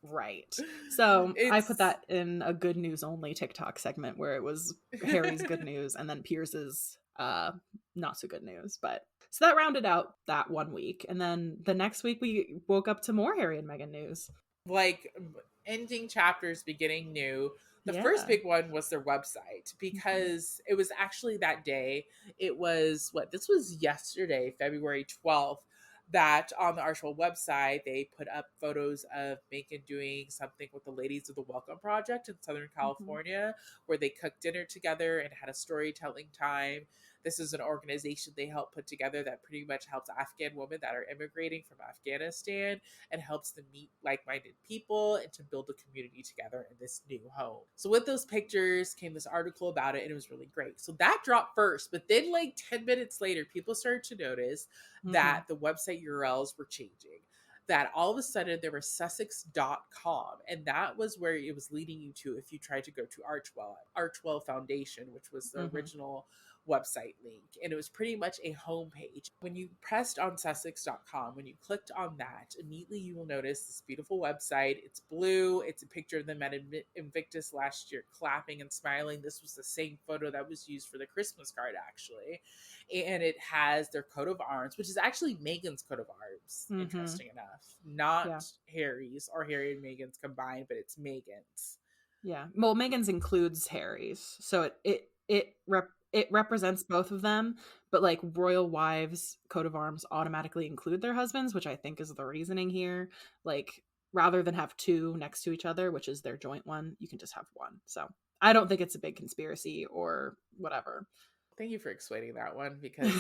Right. So I put It's that in a good news only TikTok segment where it was Harry's good news and then Pierce's not so good news. But So that rounded out that one week. And then the next week we woke up to more Harry and Meghan news. Like ending chapters, beginning new. The first Yeah. big one was their website, Mm-hmm. because it was actually that day. It was what, this was yesterday, February 12th, that on the actual website they put up photos of Meghan doing something with the Ladies of the Welcome Project in Southern Mm-hmm. California, where they cooked dinner together and had a storytelling time. This is an organization they help put together that pretty much helps Afghan women that are immigrating from Afghanistan, and helps them meet like-minded people and to build a community together in this new home. So with those pictures came this article about it, and it was really great. So that dropped first, but then like 10 minutes later, people started to notice Mm-hmm. that the website URLs were changing. That all of a sudden there was Sussex.com, and that was where it was leading you to if you tried to go to Archwell Foundation, which was the Mm-hmm. original website link. And it was pretty much a homepage. When you pressed on Sussex.com, when you clicked on that, immediately you will notice this beautiful website. It's blue. It's a picture of them at Invictus last year, clapping and smiling. This was the same photo that was used for the Christmas card, actually. And it has their coat of arms, which is actually Meghan's coat of arms, Mm-hmm. interesting enough. Not Yeah. Harry's or Harry and Meghan's combined, but it's Meghan's. Yeah. Well, Meghan's includes Harry's. So it represents both of them, but like royal wives coat of arms automatically include their husbands, which I think is the reasoning here. Like rather than have two next to each other, which is their joint one, you can just have one. So I don't think it's a big conspiracy or whatever. Thank you for explaining that one, because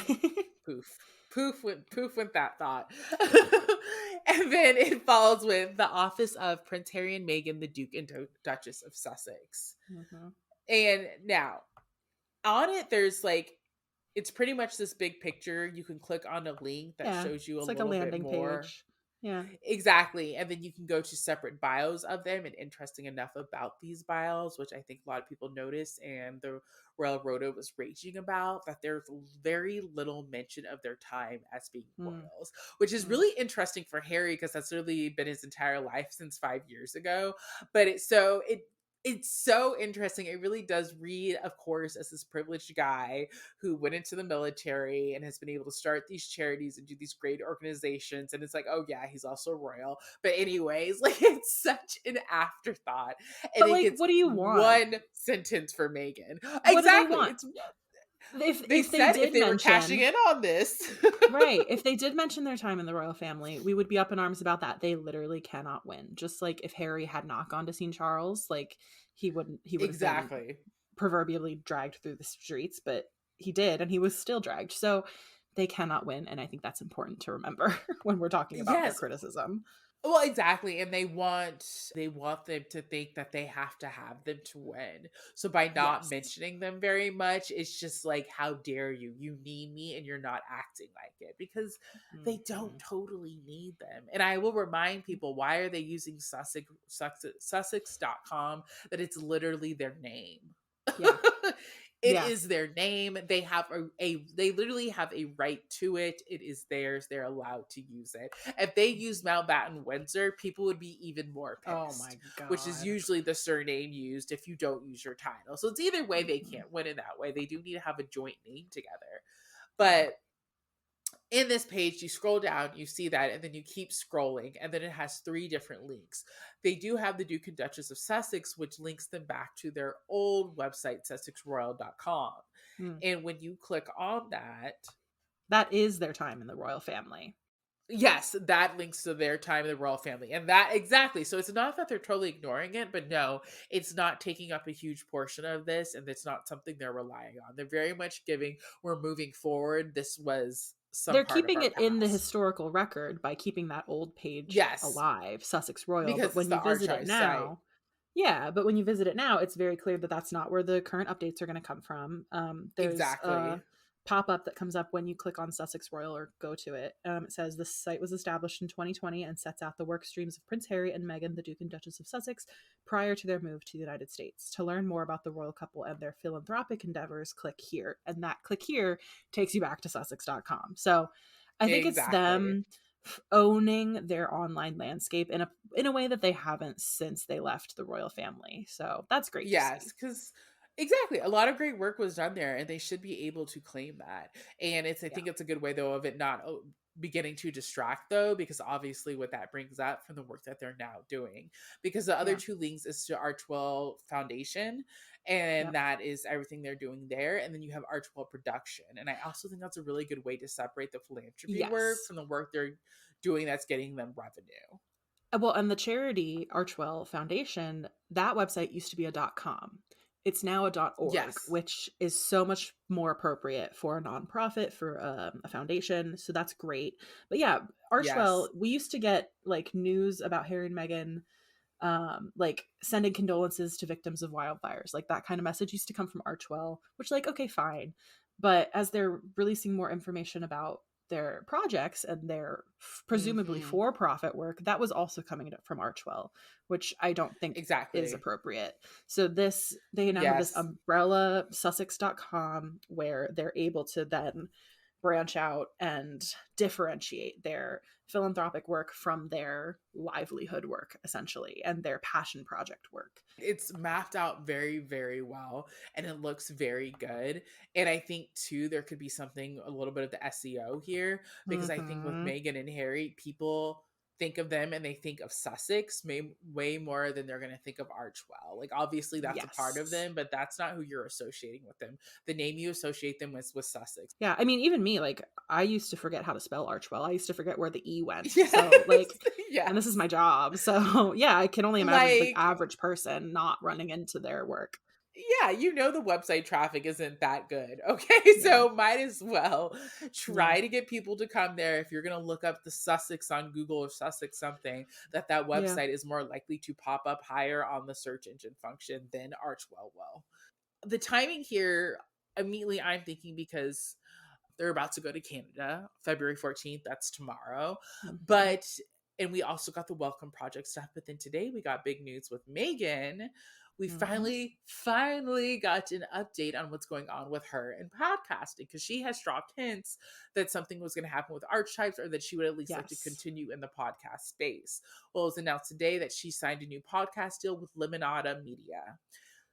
poof, poof went that thought. And then it follows with the office of Prince Harry and Meghan, the Duke and Duchess of Sussex. Mm-hmm. And now on it, there's like, it's pretty much this big picture. You can click on a link that Yeah. shows you a It's like a little bit landing more. page. Yeah. Exactly. And then you can go to separate bios of them. And interesting enough about these bios, which I think a lot of people notice, and the Royal Rota was raging about, that there's very little mention of their time as being Mm. royals, which is Mm. really interesting for Harry, because that's really been his entire life since 5 years ago. But it's so interesting. It really does read, of course, as this privileged guy who went into the military and has been able to start these charities and do these great organizations. And it's like, oh yeah, he's also royal. But anyways, like, it's such an afterthought. And But it like, gets what do you want? one sentence for Meghan. What do they Exactly. want? It's, they If they said if did they were cashing mention in on this. right, if they did mention their time in the royal family, we would be up in arms about that. They literally cannot win. Just like if Harry had not gone to see Charles, like he would have been Exactly. proverbially dragged through the streets, but he did and he was still dragged. So they cannot win, and I think that's important to remember when we're talking about their Yes. criticism. Well, exactly, and they want them to think that they have to have them to win. So by not Yes. mentioning them very much, it's just like, how dare you? You need me, and you're not acting like it, because they don't Mhm. totally need them. And I will remind people, why are they using Sussex.com? That it's literally their name. Yeah. It Yeah. is their name. They have they literally have a right to it. It is theirs. They're allowed to use it. If they use Mountbatten Windsor, people would be even more Oh pissed, my which is god. usually the surname used if you don't use your title. So it's either way, they Mhm. can't win in that way. They do need to have a joint name together. Yeah. But in this page, you scroll down, you see that, and then you keep scrolling, and then it has three different links. They do have the Duke and Duchess of Sussex, which links them back to their old website, sussexroyal.com. Mm. And when you click on that, That is their time in the royal family. yes, that links to their time in the royal family. And that, exactly. So it's not that they're totally ignoring it, but no, it's not taking up a huge portion of this, and it's not something they're relying on. They're very much giving, we're moving forward. This was some They're part of keeping our it in the past. historical record by keeping that old page Yes, alive, Sussex Royal. But because it's when the you visit it archived site. now, yeah, but when you visit it now, it's very clear that that's not where the current updates are going to come from. There's a Exactly. pop up that comes up when you click on Sussex Royal or go to it. It says the site was established in 2020 and sets out the work streams of Prince Harry and Meghan, the Duke and Duchess of Sussex, prior to their move to the United States. To learn more about the royal couple and their philanthropic endeavors, click here. And that click here takes you back to Sussex.com. So I think it's Exactly. them owning their online landscape in a way that they haven't since they left the royal family. So that's great to Yes, see. because Exactly. A lot of great work was done there, and they should be able to claim that. And I Yeah. think it's a good way though of it not beginning to distract though, because obviously what that brings up from the work that they're now doing. Because the other Yeah. two links is to R12 Foundation, and Yep. that is everything they're doing there. And then you have R12 Production, and I also think that's a really good way to separate the philanthropy work Yes. from the work they're doing that's getting them revenue. Well, and the charity Archwell Foundation, that website used to be a .com. It's now a .org, Yes. which is so much more appropriate for a nonprofit, for a foundation. So that's great. But yeah, Archwell, Yes. we used to get like news about Harry and Meghan, like sending condolences to victims of wildfires. Like that kind of message used to come from Archwell, which like, okay, fine. But as they're releasing more information about their projects and their presumably Hmm. for-profit work, that was also coming from Archwell, which I don't think is Exactly. appropriate. So this, they now have this Yes. umbrella sussex.com where they're able to then branch out and differentiate their philanthropic work from their livelihood work, essentially, and their passion project work. It's mapped out very, very well, and it looks very good. And I think too there could be something a little bit of the SEO here, because I think with Mm-hmm. Meghan and Harry, people think of them and they think of Sussex way more than they're going to think of Archwell. Like obviously that's a part of Yes. them, but that's not who you're associating with them. The name you associate them with Sussex. Yeah, I mean, even me, like, I used to forget how to spell Archwell. I used to forget where the E went. So, Yes. like, and this is Yes. my job. So, yeah, I can only imagine the Like, average person not running into their work. yeah, the website traffic isn't that good. Okay. Yeah. So might as well Yeah. try to get people to come there. If you're going to look up the Sussex on Google or Sussex something, that Yeah. website is more likely to pop up higher on the search engine function than Archwell will. The timing here, immediately I'm thinking because they're about to go to Canada, February 14th. That's tomorrow. Mm-hmm. But, and we also got the welcome project stuff. But then today we got big news with Megan. We Mm-hmm. finally got an update on what's going on with her and podcasting, because she has dropped hints that something was going to happen with archetypes, or that she would at least like to Yes. continue in the podcast space. Well, it was announced today that she signed a new podcast deal with Limonada Media.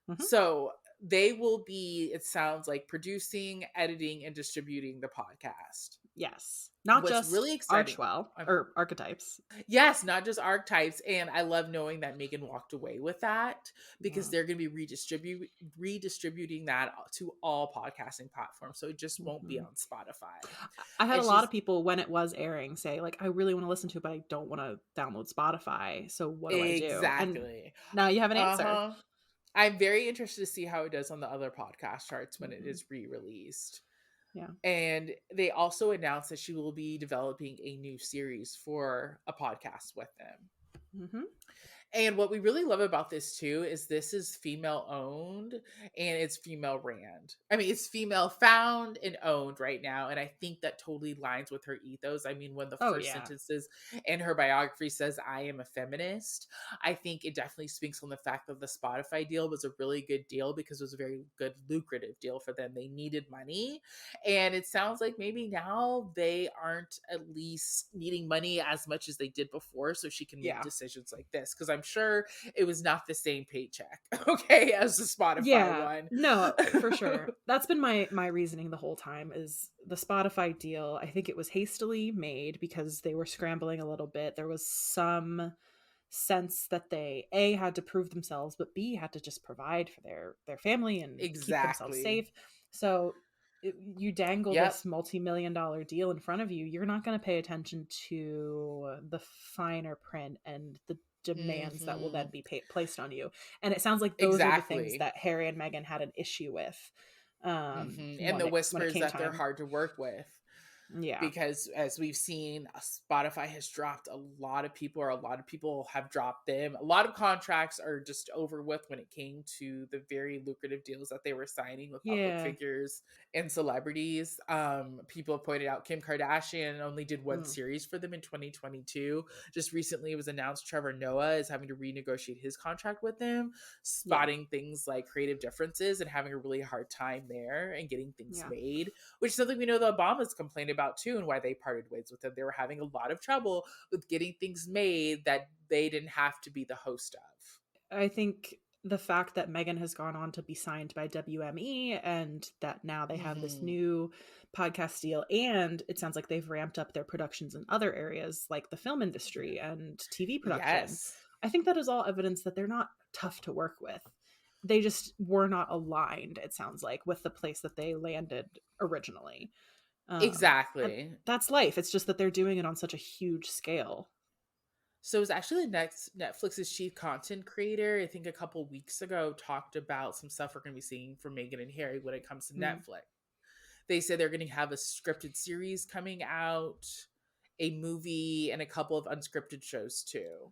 Mm-hmm. So they will be, it sounds like, producing, editing, and distributing the podcast. Yes. Not What's just really exciting, Archwell or archetypes. yes, not just archetypes. And I love knowing that Megan walked away with that, because Yeah. they're going to be redistributing that to all podcasting platforms. So it just won't be Mm-hmm. on Spotify. I had a And lot she's, of people when it was airing say, like, I really want to listen to it, but I don't want to download Spotify. So what do I do? And exactly. now you have an Uh answer. huh. I'm very interested to see how it does on the other podcast charts when it Mm-hmm. is re released. Yeah. And they also announced that she will be developing a new series for a podcast with them. Mm-hmm. And what we really love about this too is this is female owned and it's female ran. I mean, it's female found and owned right now. And I think that totally lines with her ethos. I mean, when the Oh first yeah. sentences in her biography says, I am a feminist, I think it definitely speaks on the fact that the Spotify deal was a really good deal, because it was a very good, lucrative deal for them. They needed money. And it sounds like maybe now they aren't at least needing money as much as they did before. So she can make Yeah. decisions like this. Because I'm sure it was not the same paycheck, okay, as the Spotify Yeah. one. No, for sure. That's been my reasoning the whole time is the Spotify deal. I think it was hastily made because they were scrambling a little bit. There was some sense that they A had to prove themselves, but B had to just provide for their family and keep themselves Exactly. safe. So you dangle Yep. this multi-million dollar deal in front of you, you're not going to pay attention to the finer print and the demands that will then Hmm. be placed on you. And it sounds like those are the things Exactly. that Harry and Meghan had an issue with And the when it whispers came that they're time. hard to work with, Yeah. because as we've seen, Spotify has dropped a lot of people, or a lot of people have dropped them. A lot of contracts are just over with when it came to the very lucrative deals that they were signing with public Yeah. figures and celebrities. People have pointed out Kim Kardashian only did one Mm. series for them in 2022. Just recently it was announced Trevor Noah is having to renegotiate his contract with them, Yeah. spotting things like creative differences and having a really hard time there and getting things Yeah. made, which is something we know the Obamas complained about too, and why they parted ways with them. They were having a lot of trouble with getting things made that they didn't have to be the host of. I think the fact that Megan has gone on to be signed by WME and that now they have this Mm-hmm. new podcast deal, and it sounds like they've ramped up their productions in other areas like the film industry and TV production. Yes. I think that is all evidence that they're not tough to work with. They just were not aligned, it sounds like, with the place that they landed originally. And Exactly. that's life. It's just that they're doing it on such a huge scale. So it was actually next Netflix's chief content creator, I think a couple weeks ago, talked about some stuff we're going to be seeing from Meghan and Harry when it comes to Mm. Netflix. They said they're going to have a scripted series coming out, a movie, and a couple of unscripted shows too.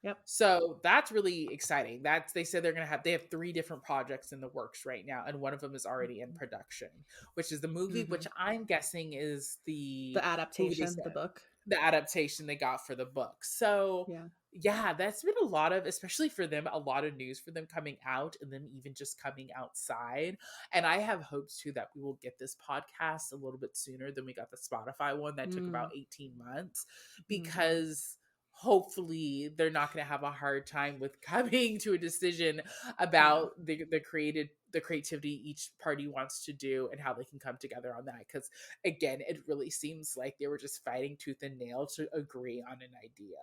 Yep. So that's really exciting. That's they said they have 3 different projects in the works right now, and one of them is already in production, which is the movie, Mm-hmm. which I'm guessing is the The movie they adaptation, the said book. the adaptation they got for the book. So Yeah. yeah, that's been a lot of, especially for them, a lot of news for them coming out and then even just coming outside. And I have hopes too that we will get this podcast a little bit sooner than we got the Spotify one that took about 18 months, Mm-hmm. because hopefully they're not going to have a hard time with coming to a decision Yeah. about the creativity each party wants to do and how they can come together on that. Because again, it really seems like they were just fighting tooth and nail to agree on an idea.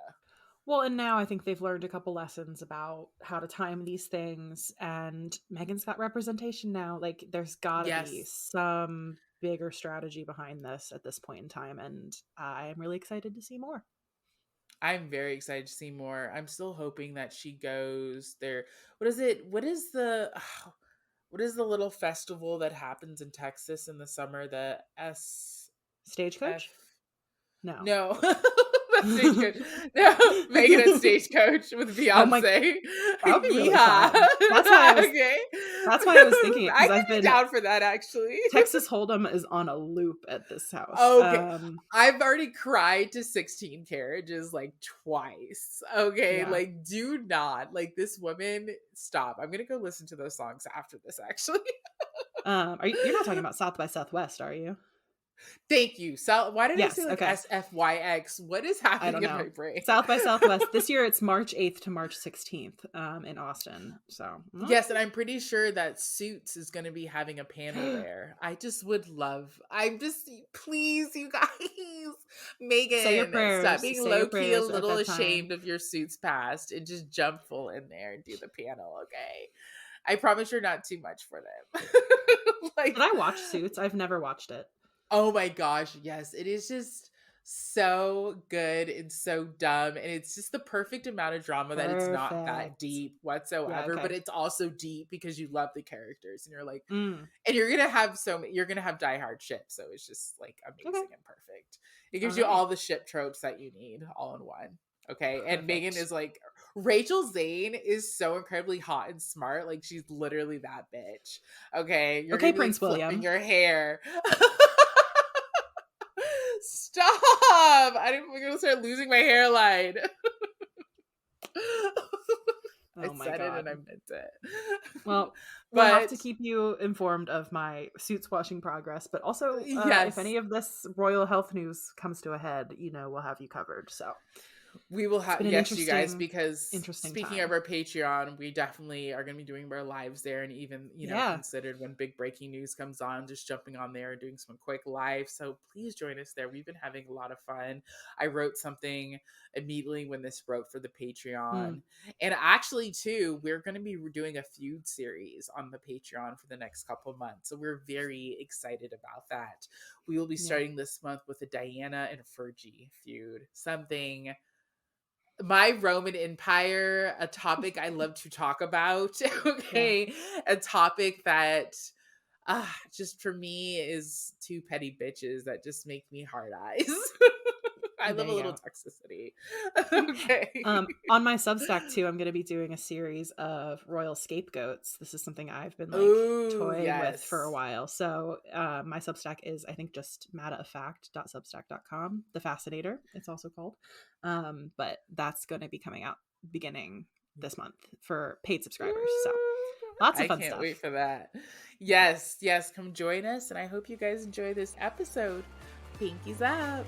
Well, and now I think they've learned a couple lessons about how to time these things, and Megan's got representation now. Like, there's got to be Yes, some bigger strategy behind this at this point in time, and I am really excited to see more. I'm very excited to see more. I'm still hoping that she goes there. What is it? What is the little festival that happens in Texas in the summer? The SF. Stagecoach? No. No, not Stagecoach. No, Megan at Stagecoach with Oh my, Beyonce. that would be really Yeehaw. fun. That's why I was. Okay. That's why I was thinking it, I because could I've be been down for that actually. Texas Hold'em is on a loop at this house. Okay. I've already cried to 16 carriages like twice. Okay. Yeah. Like, do not. Like, this woman, stop. I'm going to go listen to those songs after this, actually. You're not talking about South by Southwest, are you? Thank you. So, why did I say Yes. like Okay. SFYX? What is I happening don't in my know. brain? South by Southwest. This year it's March 8th to March 16th in Austin. So, Yes, and I'm pretty sure that Suits is going to be having a panel there. I just would love. I'm just, please, you guys, say your Megan, stop prayers. being Say your low key a prayers at little that time. ashamed of your Suits past and just jump full in there and do the panel. Okay, I promise you're not too much for them. Did Like, I watch Suits? I've never watched it. oh my gosh, yes. It is just so good and so dumb. And it's just the perfect amount of drama that it's not that Perfect. deep Yeah, whatsoever, but okay. it's also deep because you love the characters and you're like, Mm, and you're gonna have you're gonna have diehard ships. So it's just like okay. amazing and perfect. It All gives you right. all the ship tropes that you need all in one. Okay. And Megan Perfect. is like, Rachel Zane is so incredibly hot and smart. Like, she's literally that bitch. Okay. You're Okay, gonna be like Prince flipping William. your hair. Stop! I'm gonna start losing my hairline. I Oh my said it and I God. meant it. Well, we'll have But to keep you informed of my Suits watching progress, but also if yes, any of this royal health news comes to a head, we'll have you covered. So we will it's have, been an yes, you guys, interesting, because interesting speaking of time. our Patreon, we definitely are going to be doing our lives there, and even, Yeah. considered when big breaking news comes on, just jumping on there and doing some quick live. So please join us there. We've been having a lot of fun. I wrote something immediately when this broke for the Hmm. Patreon. And actually, too, we're going to be doing a feud series on the Patreon for the next couple of months. So we're very excited about that. We will be Yeah. starting this month with a Diana and Fergie feud. Something, my Roman Empire, a topic I love to talk about. Yeah. Okay. A topic that just for me is two petty bitches that just make me hard eyes. I love There a you little go. toxicity. Okay. On my Substack too, I'm going to be doing a series of royal scapegoats. This is something I've been like Oh, toying with for a yes. while. So my Substack is, I think, just matterafact.substack.com. The Fascinator, it's also called. But that's going to be coming out beginning this month for paid subscribers. So lots of I fun can't stuff. wait for that. Yeah. Yes, yes, come join us. And I hope you guys enjoy this episode. Pinkies up.